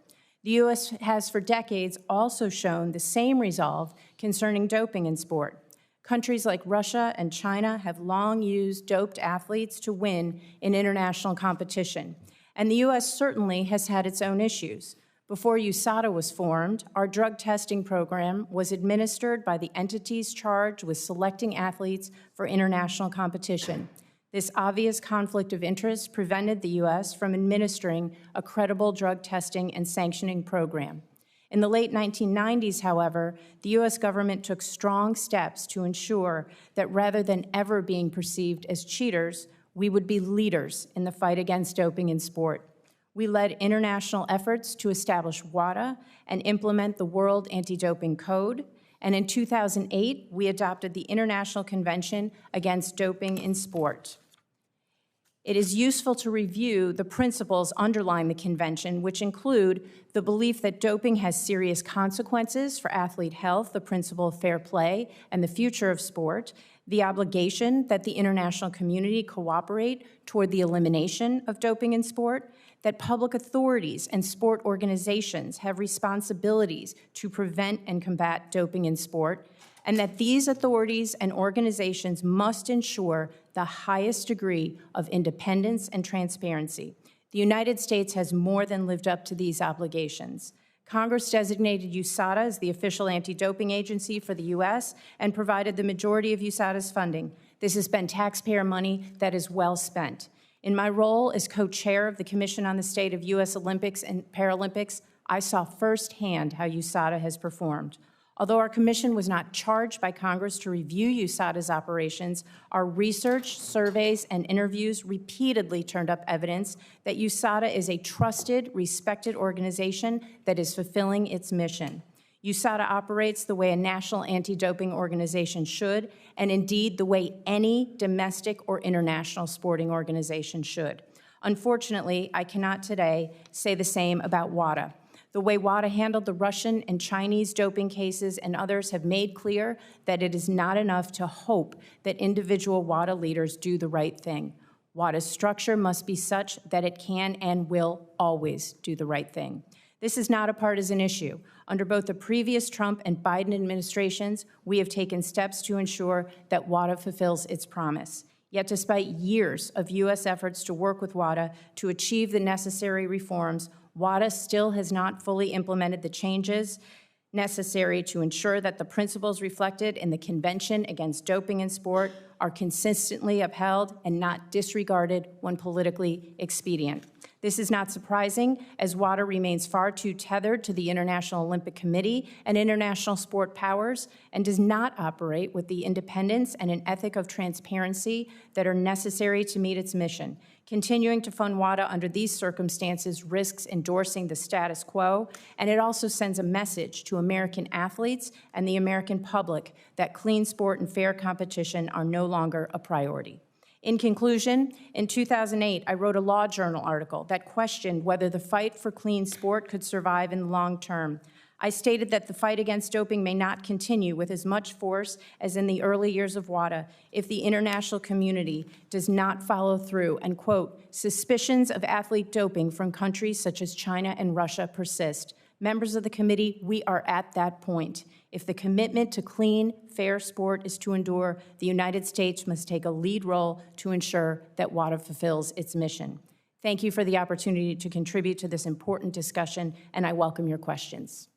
The U.S. has for decades also shown the same resolve concerning doping in sport. Countries like Russia and China have long used doped athletes to win in international competition. And the U.S. certainly has had its own issues. Before USADA was formed, our drug testing program was administered by the entities charged with selecting athletes for international competition. This obvious conflict of interest prevented the U.S. from administering a credible drug testing and sanctioning program. In the late 1990s, however, the U.S. government took strong steps to ensure that rather than ever being perceived as cheaters, we would be leaders in the fight against doping in sport. We led international efforts to establish WADA and implement the World Anti-Doping Code, and in 2008, we adopted the International Convention Against Doping in Sport. It is useful to review the principles underlying the convention, which include the belief that doping has serious consequences for athlete health, the principle of fair play, and the future of sport, the obligation that the international community cooperate toward the elimination of doping in sport, that public authorities and sport organizations have responsibilities to prevent and combat doping in sport, and that these authorities and organizations must ensure the highest degree of independence and transparency. The United States has more than lived up to these obligations. Congress designated USADA as the official anti-doping agency for the U.S. and provided the majority of USADA's funding. This has been taxpayer money that is well spent. In my role as co-chair of the Commission on the State of U.S. Olympics and Paralympics, I saw firsthand how USADA has performed. Although our commission was not charged by Congress to review USADA's operations, our research, surveys, and interviews repeatedly turned up evidence that USADA is a trusted, respected organization that is fulfilling its mission. USADA operates the way a national anti-doping organization should, and indeed the way any domestic or international sporting organization should. Unfortunately, I cannot today say the same about WADA. The way WADA handled the Russian and Chinese doping cases and others have made clear that it is not enough to hope that individual WADA leaders do the right thing. WADA's structure must be such that it can and will always do the right thing. This is not a partisan issue. Under both the previous Trump and Biden administrations, we have taken steps to ensure that WADA fulfills its promise. Yet despite years of U.S. efforts to work with WADA to achieve the necessary reforms, WADA still has not fully implemented the changes necessary to ensure that the principles reflected in the Convention Against Doping in Sport are consistently upheld and not disregarded when politically expedient. This is not surprising, as WADA remains far too tethered to the International Olympic Committee and international sport powers and does not operate with the independence and an ethic of transparency that are necessary to meet its mission. Continuing to fund WADA under these circumstances risks endorsing the status quo, and it also sends a message to American athletes and the American public that clean sport and fair competition are no longer a priority. In conclusion, in 2008, I wrote a law journal article that questioned whether the fight for clean sport could survive in the long term. I stated that the fight against doping may not continue with as much force as in the early years of WADA if the international community does not follow through and, quote, suspicions of athlete doping from countries such as China and Russia persist. Members of the committee, we are at that point. If the commitment to clean, fair sport is to endure, the United States must take a lead role to ensure that WADA fulfills its mission. Thank you for the opportunity to contribute to this important discussion, and I welcome your questions.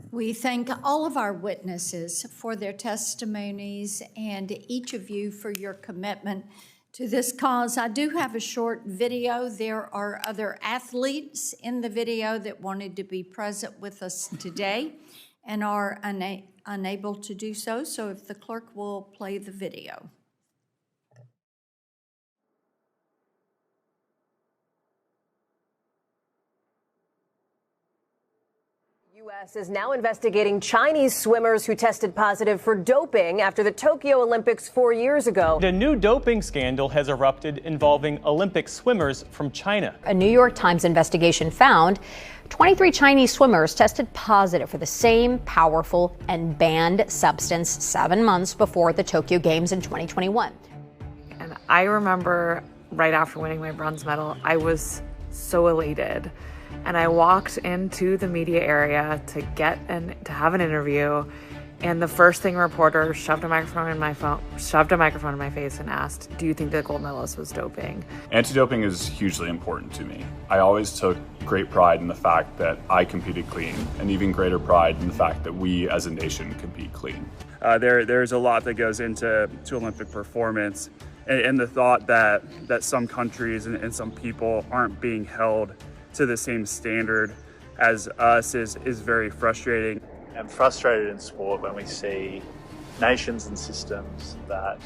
We thank all of our witnesses for their testimonies and each of you for your commitment to this cause. I do have a short video. There are other athletes in the video that wanted to be present with us today and are unable to do so. So if the clerk will play the video. U.S. is now investigating Chinese swimmers who tested positive for doping after the Tokyo Olympics 4 years ago. A new doping scandal has erupted involving Olympic swimmers from China. A New York Times investigation found 23 Chinese swimmers tested positive for the same powerful and banned substance 7 months before the Tokyo Games in 2021. And I remember right after winning my bronze medal, I was so elated. And I walked into the media area to have an interview, and the first thing a reporter shoved a microphone in my face and asked, "Do you think the gold medalist was doping?" Anti-doping is hugely important to me. I always took great pride in the fact that I competed clean, and even greater pride in the fact that we as a nation compete clean. There's a lot that goes into Olympic performance, and the thought that some countries and some people aren't being held to the same standard as us is very frustrating. I'm frustrated in sport when we see nations and systems that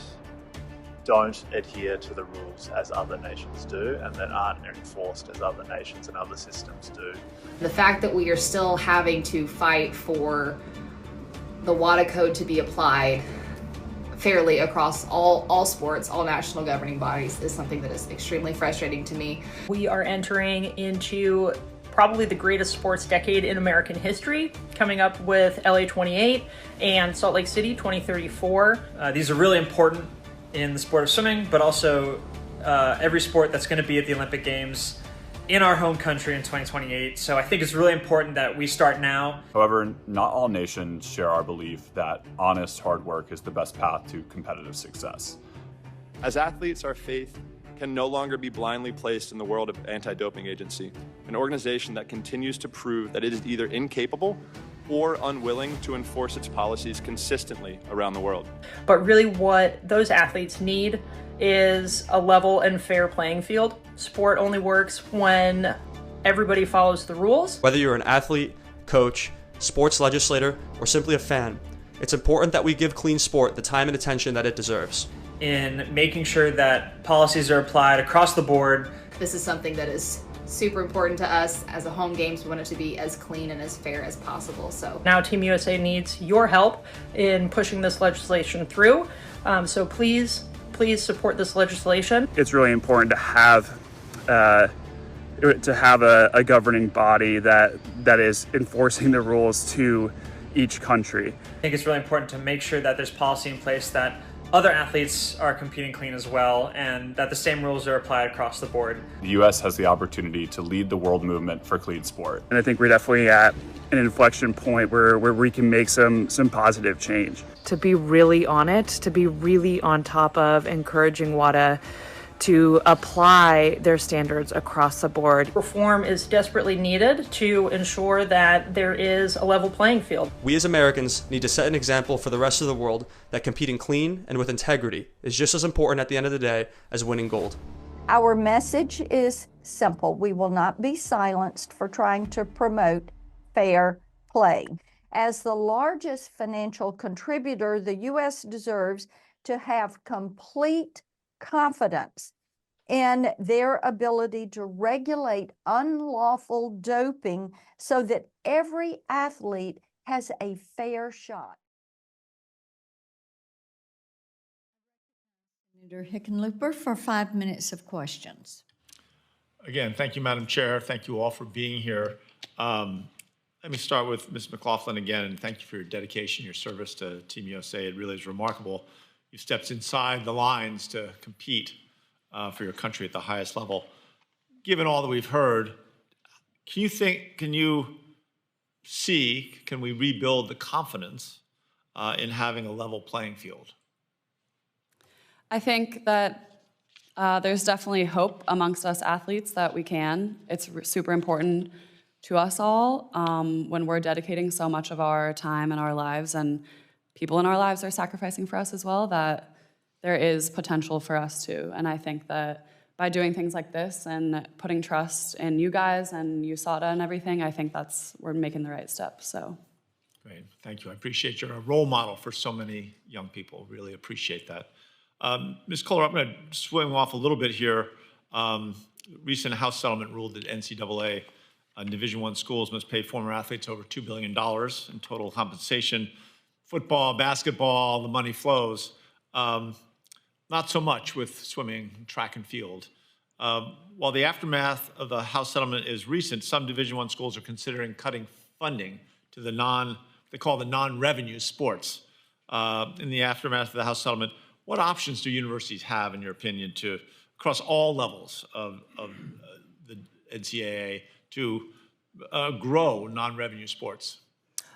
don't adhere to the rules as other nations do and that aren't enforced as other nations and other systems do. The fact that we are still having to fight for the WADA code to be applied fairly across all sports, all national governing bodies, is something that is extremely frustrating to me. We are entering into probably the greatest sports decade in American history, coming up with LA 28 and Salt Lake City 2034. These are really important in the sport of swimming, but also every sport that's going to be at the Olympic Games in our home country in 2028. So I think it's really important that we start now. However, not all nations share our belief that honest hard work is the best path to competitive success. As athletes, our faith can no longer be blindly placed in the world of anti-doping agency, an organization that continues to prove that it is either incapable or unwilling to enforce its policies consistently around the world. But really what those athletes need is a level and fair playing field. Sport only works when everybody follows the rules. Whether you're an athlete, coach, sports legislator, or simply a fan, it's important that we give clean sport the time and attention that it deserves. In making sure that policies are applied across the board. This is something that is super important to us. As a home games, we want it to be as clean and as fair as possible. So now Team USA needs your help in pushing this legislation through. So please support this legislation. It's really important to have a governing body that is enforcing the rules to each country. I think it's really important to make sure that there's policy in place that other athletes are competing clean as well, and that the same rules are applied across the board. The U.S. has the opportunity to lead the world movement for clean sport. And I think we're definitely at an inflection point where we can make some positive change. To be really on it, to be really on top of encouraging WADA to apply their standards across the board. Reform is desperately needed to ensure that there is a level playing field. We as Americans need to set an example for the rest of the world that competing clean and with integrity is just as important at the end of the day as winning gold. Our message is simple. We will not be silenced for trying to promote fair play. As the largest financial contributor, the U.S. deserves to have complete confidence in their ability to regulate unlawful doping so that every athlete has a fair shot. Senator Hickenlooper for 5 minutes of questions. Again, thank you, Madam Chair. Thank you all for being here. Let me start with Ms. McLaughlin again, and thank you for your dedication, your service to Team USA. It really is remarkable. You stepped inside the lines to compete for your country at the highest level. Given all that we've heard, can we rebuild the confidence in having a level playing field? I think that There's definitely hope amongst us athletes that we can. It's super important to us all when we're dedicating so much of our time and our lives, and people in our lives are sacrificing for us as well, that there is potential for us too. And I think that by doing things like this and putting trust in you guys and USADA and everything, I think we're making the right steps. So. Great, thank you. I appreciate you're a role model for so many young people. Really appreciate that. Ms. Kohler, I'm going to swing off a little bit here. Recent House settlement ruled that NCAA Division I schools must pay former athletes over $2 billion in total compensation. Football, basketball, the money flows. Not so much with swimming, track and field. While the aftermath of the House settlement is recent, some Division I schools are considering cutting funding to the they call the non-revenue sports. In the aftermath of the House settlement, what options do universities have, in your opinion, across all levels of the NCAA to grow non-revenue sports?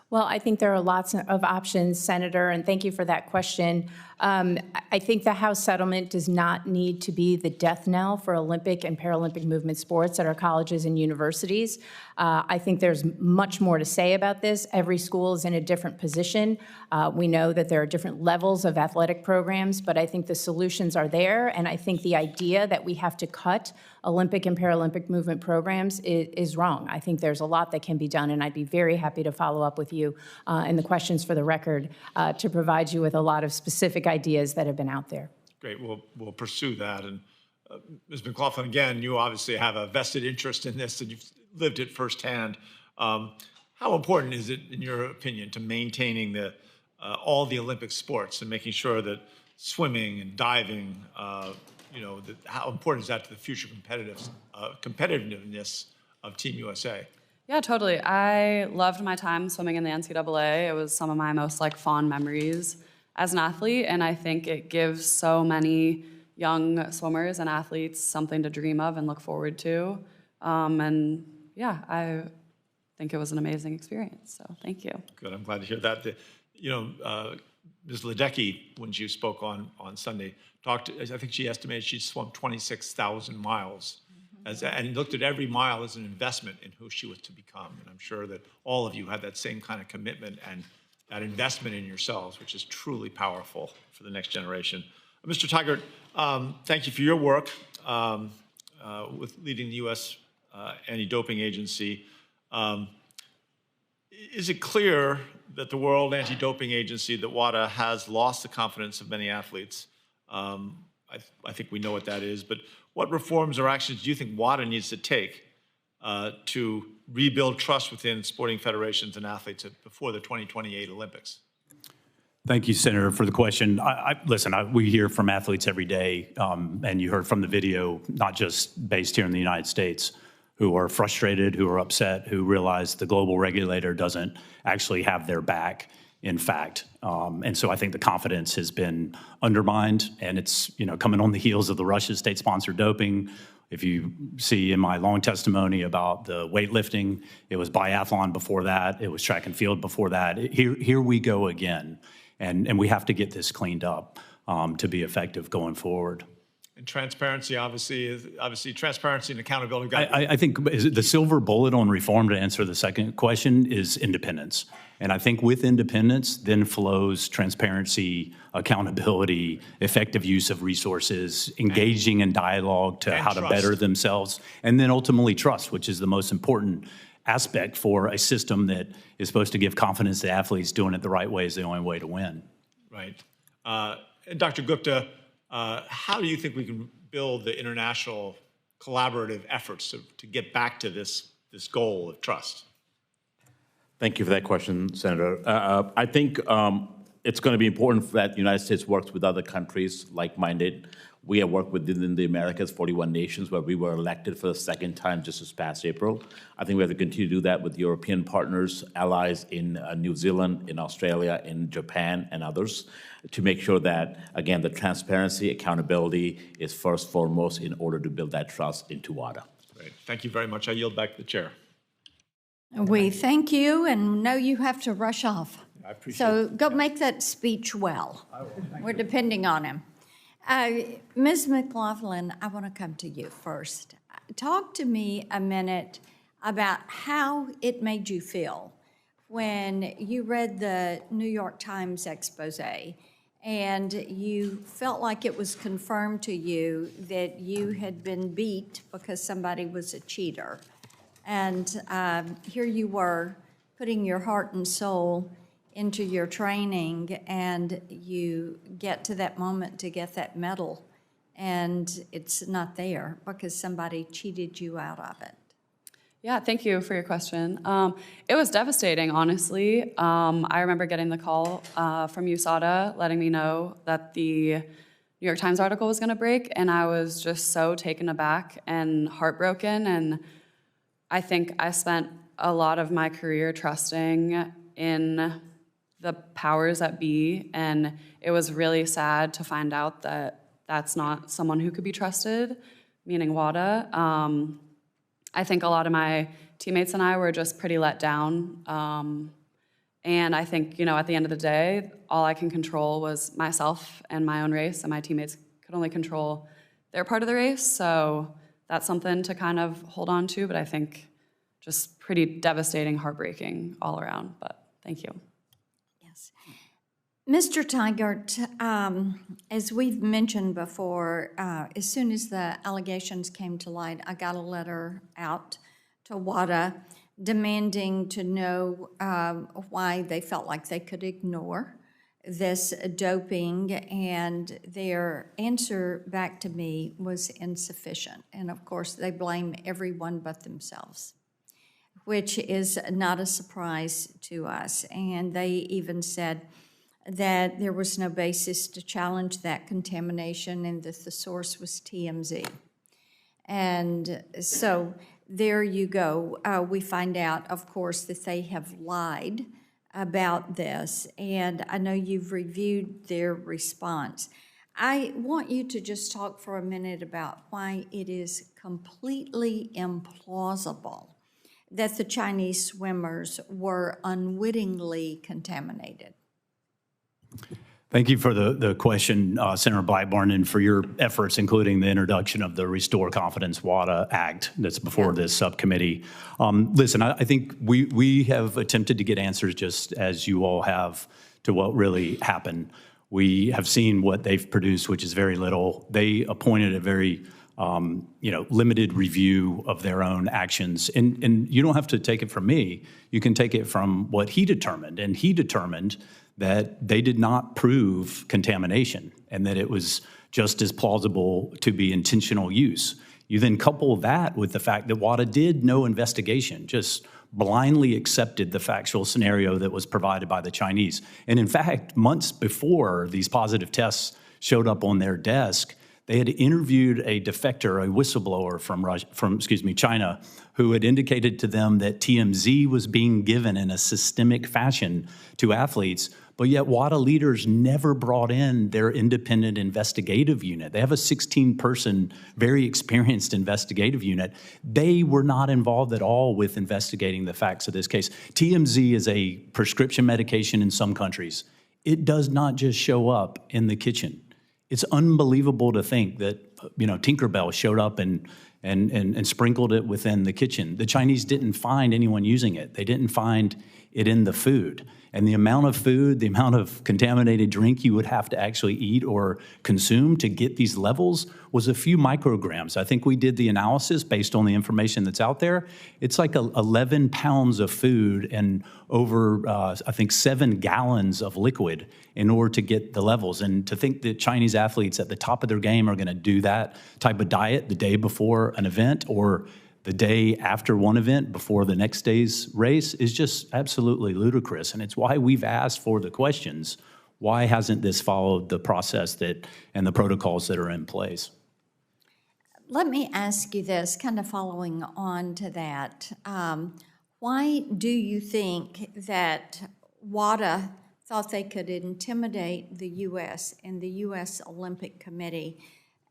Well, I think there are lots of options, Senator, and thank you for that question. I think the House settlement does not need to be the death knell for Olympic and Paralympic movement sports at our colleges and universities. I think there's much more to say about this. Every school is in a different position. We know that there are different levels of athletic programs, but I think the solutions are there, and I think the idea that we have to cut Olympic and Paralympic movement programs is wrong. I think there's a lot that can be done, and I'd be very happy to follow up with you in the questions for the record to provide you with a lot of specific ideas that have been out there. Great, we'll pursue that. And Ms. McLaughlin, again, you obviously have a vested interest in this, and you've lived it firsthand. How important is it, in your opinion, to maintaining all the Olympic sports and making sure that swimming and diving, how important is that to the future competitiveness of Team USA? Yeah, totally. I loved my time swimming in the NCAA. It was some of my most fond memories as an athlete, and I think it gives so many young swimmers and athletes something to dream of and look forward to. And yeah, I think it was an amazing experience. So thank you. Good. I'm glad to hear that. Ms. Ledecky, when she spoke on Sunday, I think she estimated she swum 26,000 miles and looked at every mile as an investment in who she was to become. And I'm sure that all of you had that same kind of commitment and that investment in yourselves, which is truly powerful for the next generation. Mr. Tygart, thank you for your work with leading the U.S. Anti-Doping Agency. Is it clear that the World Anti-Doping Agency, that WADA, has lost the confidence of many athletes? I think we know what that is, but what reforms or actions do you think WADA needs to take to rebuild trust within sporting federations and athletes before the 2028 Olympics? Thank you, Senator, for the question. Listen, we hear from athletes every day, and you heard from the video, not just based here in the United States, who are frustrated, who are upset, who realize the global regulator doesn't actually have their back, in fact. And so I think the confidence has been undermined, and it's coming on the heels of the Russia state-sponsored doping. If you see in my long testimony about the weightlifting, it was biathlon before that, it was track and field before that. Here we go again, and we have to get this cleaned up to be effective going forward. And transparency, obviously transparency and accountability. I think the silver bullet on reform, to answer the second question, is independence. And I think with independence then flows transparency, accountability, effective use of resources, engaging in dialogue to how to better themselves, and then ultimately trust, which is the most important aspect for a system that is supposed to give confidence to athletes doing it the right way is the only way to win. Right. Dr. Gupta, how do you think we can build the international collaborative efforts to get back to this goal of trust? Thank you for that question, Senator. I think it's going to be important that the United States works with other countries like-minded. We have worked within the Americas, 41 nations, where we were elected for the second time just this past April. I think we have to continue to do that with European partners, allies in New Zealand, in Australia, in Japan, and others, to make sure that, again, the transparency, accountability is first foremost in order to build that trust into WADA. Great. Thank you very much. I yield back to the chair. We thank you and know you have to rush off. I appreciate so it. go make that speech well. I will. We're depending on him. Ms. McLaughlin, I want to come to you first. Talk to me a minute about how it made you feel when you read the New York Times expose and you felt like it was confirmed to you that you had been beat because somebody was a cheater. And here you were putting your heart and soul into your training, and you get to that moment to get that medal, and it's not there because somebody cheated you out of it. Yeah, thank you for your question. It was devastating, honestly. I remember getting the call from USADA letting me know that the New York Times article was gonna break, and I was just so taken aback and heartbroken, and I think I spent a lot of my career trusting in the powers that be, and it was really sad to find out that that's not someone who could be trusted, meaning WADA. I think a lot of my teammates and I were just pretty let down, and I think, at the end of the day, all I can control was myself and my own race, and my teammates could only control their part of the race, so that's something to kind of hold on to, but I think just pretty devastating, heartbreaking all around, but thank you. Mr. Tygart, as we've mentioned before, as soon as the allegations came to light, I got a letter out to WADA demanding to know why they felt like they could ignore this doping, and their answer back to me was insufficient. And of course, they blame everyone but themselves, which is not a surprise to us. And they even said that there was no basis to challenge that contamination and that the source was TMZ. And so there you go. We find out, of course, that they have lied about this, and I know you've reviewed their response. I want you to just talk for a minute about why it is completely implausible that the Chinese swimmers were unwittingly contaminated. Thank you for the question, Senator Blackburn, and for your efforts, including the introduction of the Restore Confidence WADA Act that's before this subcommittee. Listen, I think we have attempted to get answers just as you all have to what really happened. We have seen what they've produced, which is very little. They appointed a very limited review of their own actions. And you don't have to take it from me. You can take it from what he determined. And he determined that they did not prove contamination and that it was just as plausible to be intentional use. You then couple that with the fact that WADA did no investigation, just blindly accepted the factual scenario that was provided by the Chinese. And in fact, months before these positive tests showed up on their desk, they had interviewed a defector, a whistleblower from China, who had indicated to them that TMZ was being given in a systemic fashion to athletes, but yet WADA leaders never brought in their independent investigative unit. They have a 16-person, very experienced investigative unit. They were not involved at all with investigating the facts of this case. TMZ is a prescription medication in some countries. It does not just show up in the kitchen. It's unbelievable to think that, Tinkerbell showed up and sprinkled it within the kitchen. The Chinese didn't find anyone using it. They didn't find it in the food. And the amount of food, the amount of contaminated drink you would have to actually eat or consume to get these levels was a few micrograms. I think we did the analysis based on the information that's out there. It's like 11 pounds of food and over, I think, 7 gallons of liquid in order to get the levels. And to think that Chinese athletes at the top of their game are going to do that type of diet the day before an event or the day after one event before the next day's race is just absolutely ludicrous. And it's why we've asked for the questions. Why hasn't this followed the process and the protocols that are in place? Let me ask you this, kind of following on to that. Why do you think that WADA thought they could intimidate the U.S. and the U.S. Olympic Committee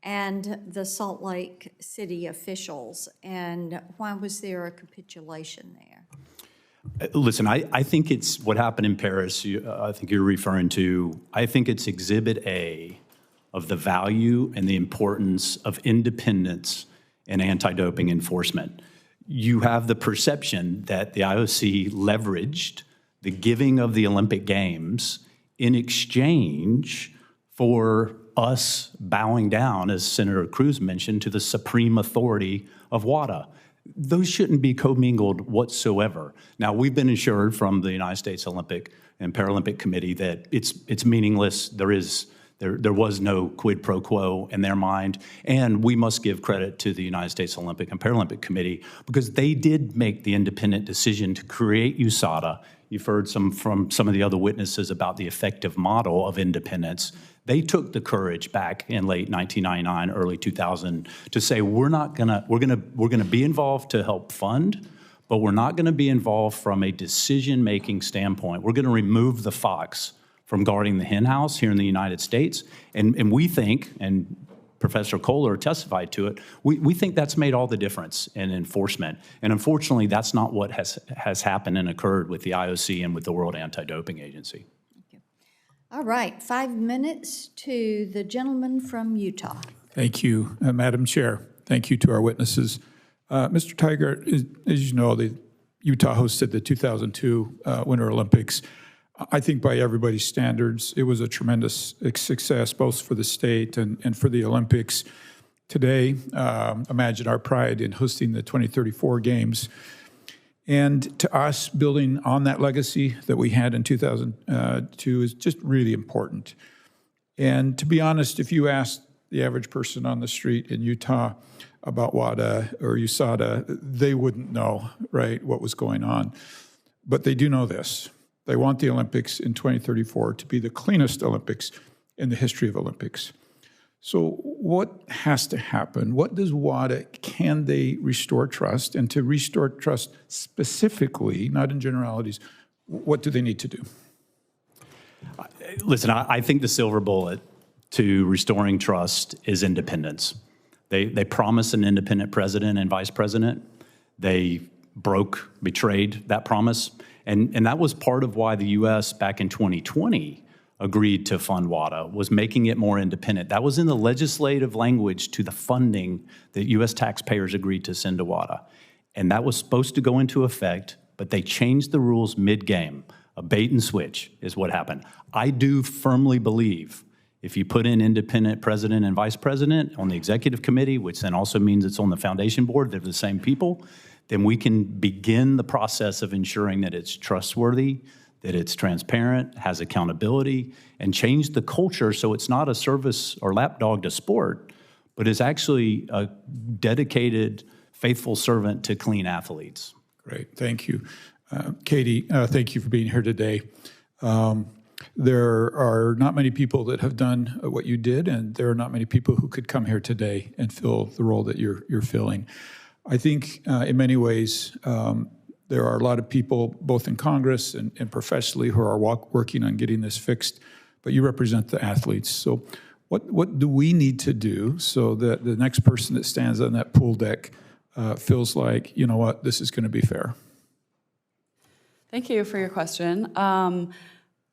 and the Salt Lake City officials, and why was there a capitulation there? Listen, I think it's what happened in Paris, I think you're referring to. I think it's Exhibit A of the value and the importance of independence in anti-doping enforcement. You have the perception that the IOC leveraged the giving of the Olympic Games in exchange for us bowing down, as Senator Cruz mentioned, to the supreme authority of WADA. Those shouldn't be commingled whatsoever. Now, we've been assured from the United States Olympic and Paralympic Committee that it's meaningless. There was no quid pro quo in their mind, and we must give credit to the United States Olympic and Paralympic Committee because they did make the independent decision to create USADA. You've heard from some of the other witnesses about the effective model of independence. They took the courage back in late 1999, early 2000 to say we're gonna be involved to help fund, but we're not gonna be involved from a decision-making standpoint. We're gonna remove the fox from guarding the hen house here in the United States. And we think, and Professor Kohler testified to it, we think that's made all the difference in enforcement. And unfortunately, that's not what has happened and occurred with the IOC and with the World Anti-Doping Agency. All right, 5 minutes to the gentleman from Utah. Thank you, Madam Chair. Thank you to our witnesses. Mr. Tiger, as you know, Utah hosted the 2002 Winter Olympics. I think by everybody's standards, it was a tremendous success, both for the state and for the Olympics. Today, imagine our pride in hosting the 2034 Games. And to us, building on that legacy that we had in 2002 is just really important. And to be honest, if you ask the average person on the street in Utah about WADA or USADA, they wouldn't know, right, what was going on. But they do know this. They want the Olympics in 2034 to be the cleanest Olympics in the history of Olympics. So what has to happen? What does WADA, can they restore trust? And to restore trust specifically, not in generalities, what do they need to do? Listen, I think the silver bullet to restoring trust is independence. They promised an independent president and vice president. They betrayed that promise. And that was part of why the U.S. back in 2020 agreed to fund WADA, was making it more independent. That was in the legislative language to the funding that U.S. taxpayers agreed to send to WADA. And that was supposed to go into effect, but they changed the rules mid-game. A bait and switch is what happened. I do firmly believe if you put in independent president and vice president on the executive committee, which then also means it's on the foundation board, they're the same people, then we can begin the process of ensuring that it's trustworthy, that it's transparent, has accountability, and change the culture so it's not a service or lapdog to sport, but is actually a dedicated, faithful servant to clean athletes. Great, thank you. Katie, thank you for being here today. There are not many people that have done what you did, and there are not many people who could come here today and fill the role that you're filling. I think in many ways, there are a lot of people, both in Congress and professionally, who are working on getting this fixed, but you represent the athletes. So what do we need to do so that the next person that stands on that pool deck feels like, you know what, this is going to be fair? Thank you for your question.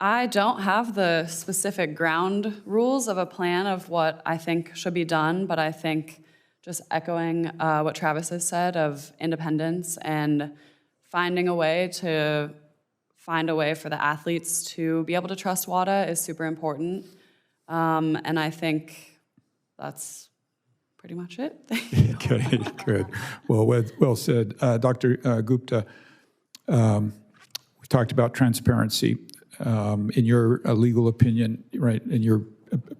I don't have the specific ground rules of a plan of what I think should be done, but I think just echoing what Travis has said of independence and finding a way for the athletes to be able to trust WADA is super important. And I think that's pretty much it. Okay, good. Well said. Dr. Gupta, we talked about transparency. In your legal opinion, right, in your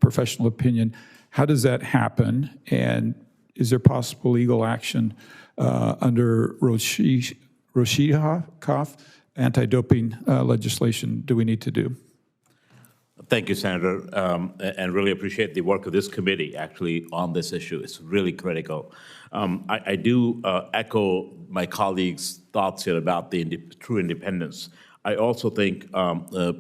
professional opinion, how does that happen? And is there possible legal action under Roshihoff anti-doping legislation do we need to do? Thank you, Senator, and really appreciate the work of this committee actually on this issue. It's really critical. I do echo my colleagues' thoughts here about the true independence. I also think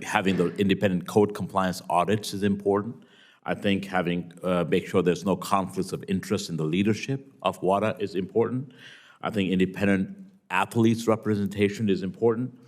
having the independent code compliance audits is important. I think having make sure there's no conflicts of interest in the leadership of WADA is important. I think independent athletes representation is important.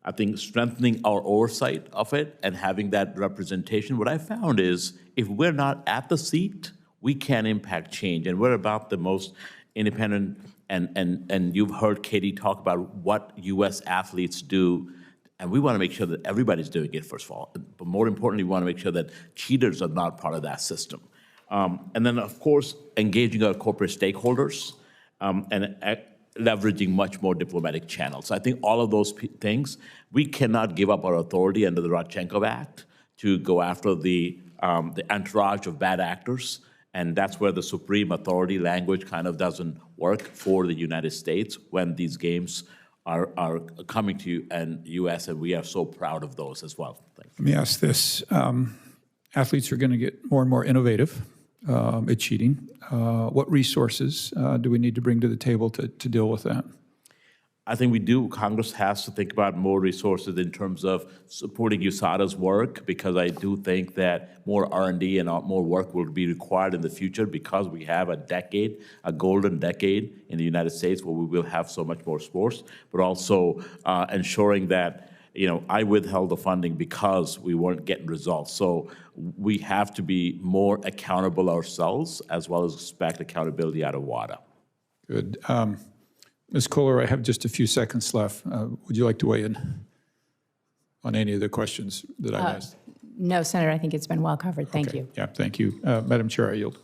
I think strengthening our oversight of it and having that representation, what I found is if we're not at the seat, we can impact change. And we're about the most independent, and you've heard Katie talk about what U.S. athletes do, and we want to make sure that everybody's doing it, first of all. But more importantly, we want to make sure that cheaters are not part of that system. And then, of course, engaging our corporate stakeholders and leveraging much more diplomatic channels. I think all of those things, we cannot give up our authority under the Rodchenkov Act to go after the entourage of bad actors, and that's where the supreme authority language kind of doesn't work for the United States when these games are coming to U.S., and we are so proud of those as well. Thanks. Let me ask this. Athletes are going to get more and more innovative at cheating. What resources do we need to bring to the table to deal with that? I think we do. Congress has to think about more resources in terms of supporting USADA's work, because I do think that more R&D and more work will be required in the future, because we have a decade, a golden decade in the United States where we will have so much more sports, but also ensuring that, I withheld the funding because we weren't getting results. So we have to be more accountable ourselves, as well as expect accountability out of WADA. Good. Ms. Kohler, I have just a few seconds left. Would you like to weigh in on any of the questions that I've asked? No, Senator, I think it's been well covered. Thank you. Yeah, thank you. Madam Chair, I yield.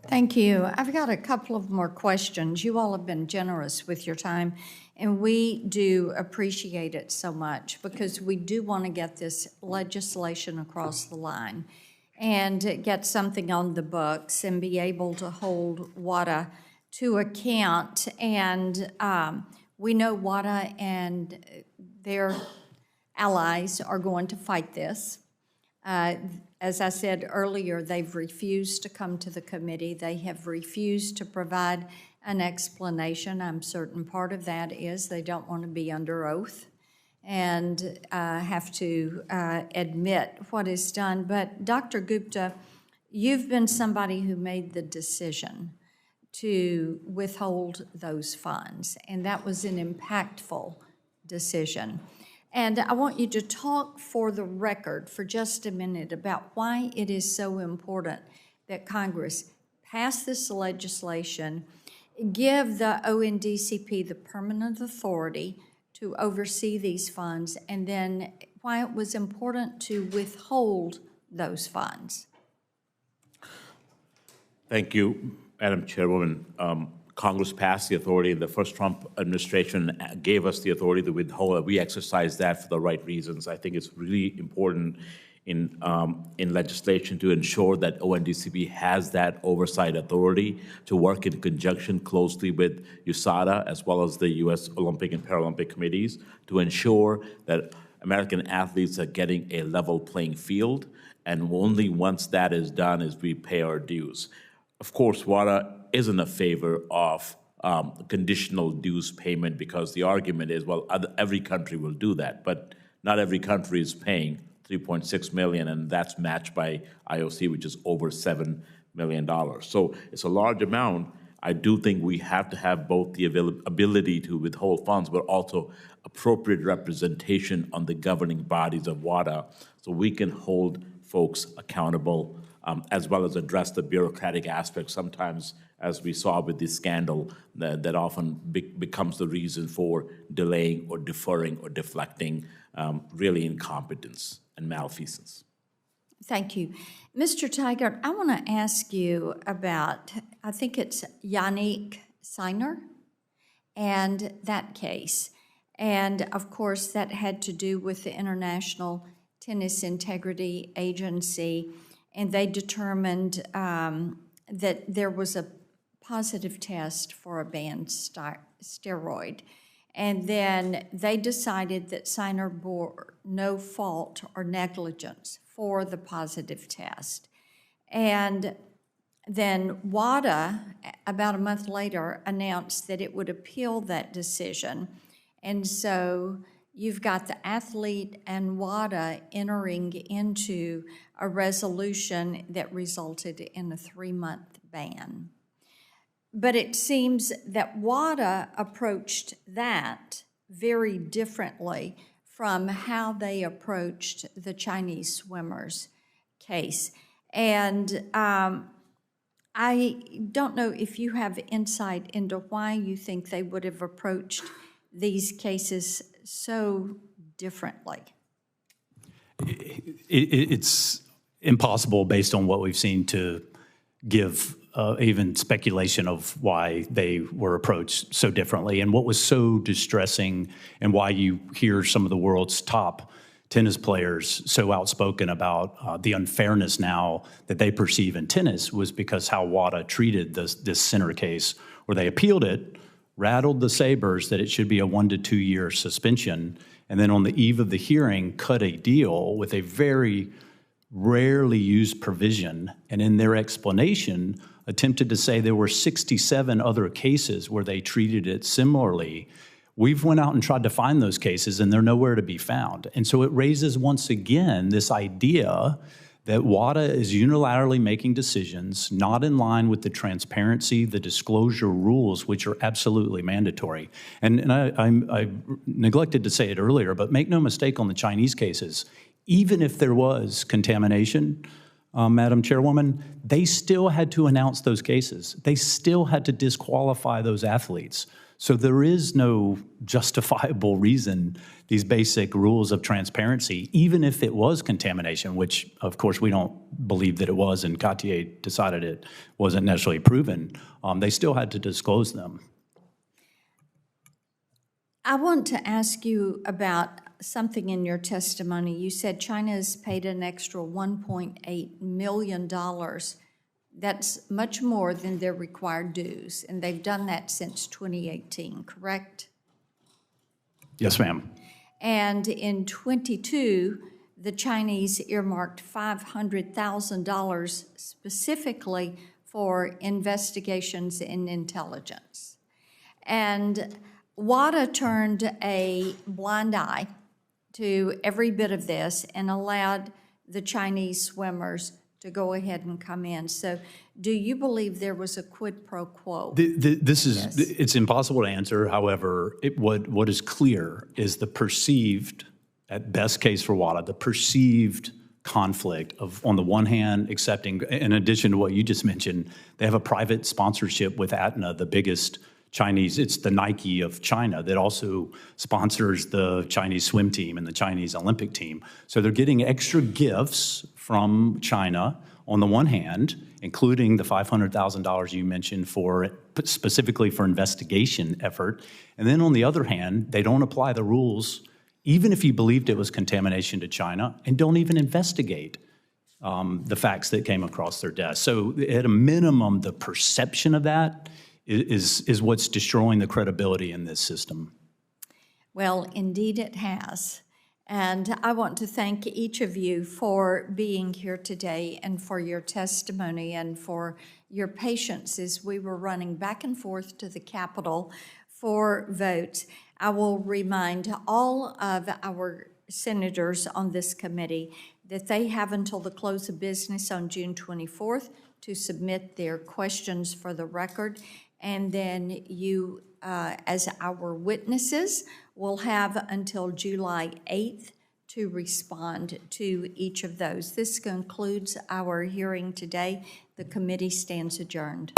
Thank you. I've got a couple of more questions. You all have been generous with your time, and we do appreciate it so much, because we do want to get this legislation across the line and get something on the books and be able to hold WADA to account. And we know WADA and their allies are going to fight this. As I said earlier, they've refused to come to the committee. They have refused to provide an explanation. I'm certain part of that is they don't want to be under oath and have to admit what is done. But Dr. Gupta, you've been somebody who made the decision to withhold those funds, and that was an impactful decision. And I want you to talk for the record for just a minute about why it is so important that Congress pass this legislation, give the ONDCP the permanent authority to oversee these funds, and then why it was important to withhold those funds. Thank you, Madam Chairwoman. Congress passed the authority, and the first Trump administration gave us the authority to withhold it. We exercised that for the right reasons. I think it's really important in legislation to ensure that ONDCP has that oversight authority to work in conjunction closely with USADA, as well as the U.S. Olympic and Paralympic committees, to ensure that American athletes are getting a level playing field. And only once that is done is we pay our dues. Of course, WADA isn't a favor of conditional dues payment, because the argument is, well, every country will do that, but not every country is paying $3.6 million, and that's matched by IOC, which is over $7 million. So it's a large amount. I do think we have to have both the ability to withhold funds, but also appropriate representation on the governing bodies of WADA, so we can hold folks accountable, as well as address the bureaucratic aspects. Sometimes, as we saw with this scandal, that often becomes the reason for delaying or deferring or deflecting really incompetence and malfeasance. Thank you. Mr. Tiger, I want to ask you about, I think it's Yannick Sinner and that case. And of course, that had to do with the International Tennis Integrity Agency, and they determined that there was a positive test for a banned steroid. And then they decided that Sinner bore no fault or negligence for the positive test. And then WADA, about a month later, announced that it would appeal that decision. And so you've got the athlete and WADA entering into a resolution that resulted in a 3-month ban. But it seems that WADA approached that very differently from how they approached the Chinese swimmers case. And I don't know if you have insight into why you think they would have approached these cases so differently. It's impossible based on what we've seen to give even speculation of why they were approached so differently. And what was so distressing and why you hear some of the world's top tennis players so outspoken about the unfairness now that they perceive in tennis was because how WADA treated this center case, where they appealed it, rattled the sabers that it should be a 1 to 2 year suspension, and then on the eve of the hearing cut a deal with a very rarely used provision, and in their explanation attempted to say there were 67 other cases where they treated it similarly. We've went out and tried to find those cases, and they're nowhere to be found. And so it raises once again this idea that WADA is unilaterally making decisions not in line with the transparency, the disclosure rules, which are absolutely mandatory. And I neglected to say it earlier, but make no mistake on the Chinese cases, even if there was contamination, Madam Chairwoman, they still had to announce those cases. They still had to disqualify those athletes. So there is no justifiable reason these basic rules of transparency, even if it was contamination, which of course we don't believe that it was, and Cartier decided it wasn't necessarily proven, they still had to disclose them. I want to ask you about something in your testimony. You said China has paid an extra $1.8 million. That's much more than their required dues, and they've done that since 2018, correct? Yes, ma'am. And in 22, the Chinese earmarked $500,000 specifically for investigations in intelligence. And WADA turned a blind eye to every bit of this and allowed the Chinese swimmers to go ahead and come in. So do you believe there was a quid pro quo? It's impossible to answer. However, what is clear is the perceived, at best case for WADA, the perceived conflict of, on the one hand, accepting, in addition to what you just mentioned, they have a private sponsorship with Atna, the biggest Chinese, it's the Nike of China that also sponsors the Chinese swim team and the Chinese Olympic team. So they're getting extra gifts from China on the one hand, including the $500,000 you mentioned for specifically for investigation effort. And then on the other hand, they don't apply the rules, even if you believed it was contamination to China, and don't even investigate the facts that came across their desk. So at a minimum, the perception of that is what's destroying the credibility in this system. Well, indeed it has. And I want to thank each of you for being here today and for your testimony and for your patience as we were running back and forth to the Capitol for votes. I will remind all of our senators on this committee that they have until the close of business on June 24th to submit their questions for the record. And then you, as our witnesses, will have until July 8th to respond to each of those. This concludes our hearing today. The committee stands adjourned.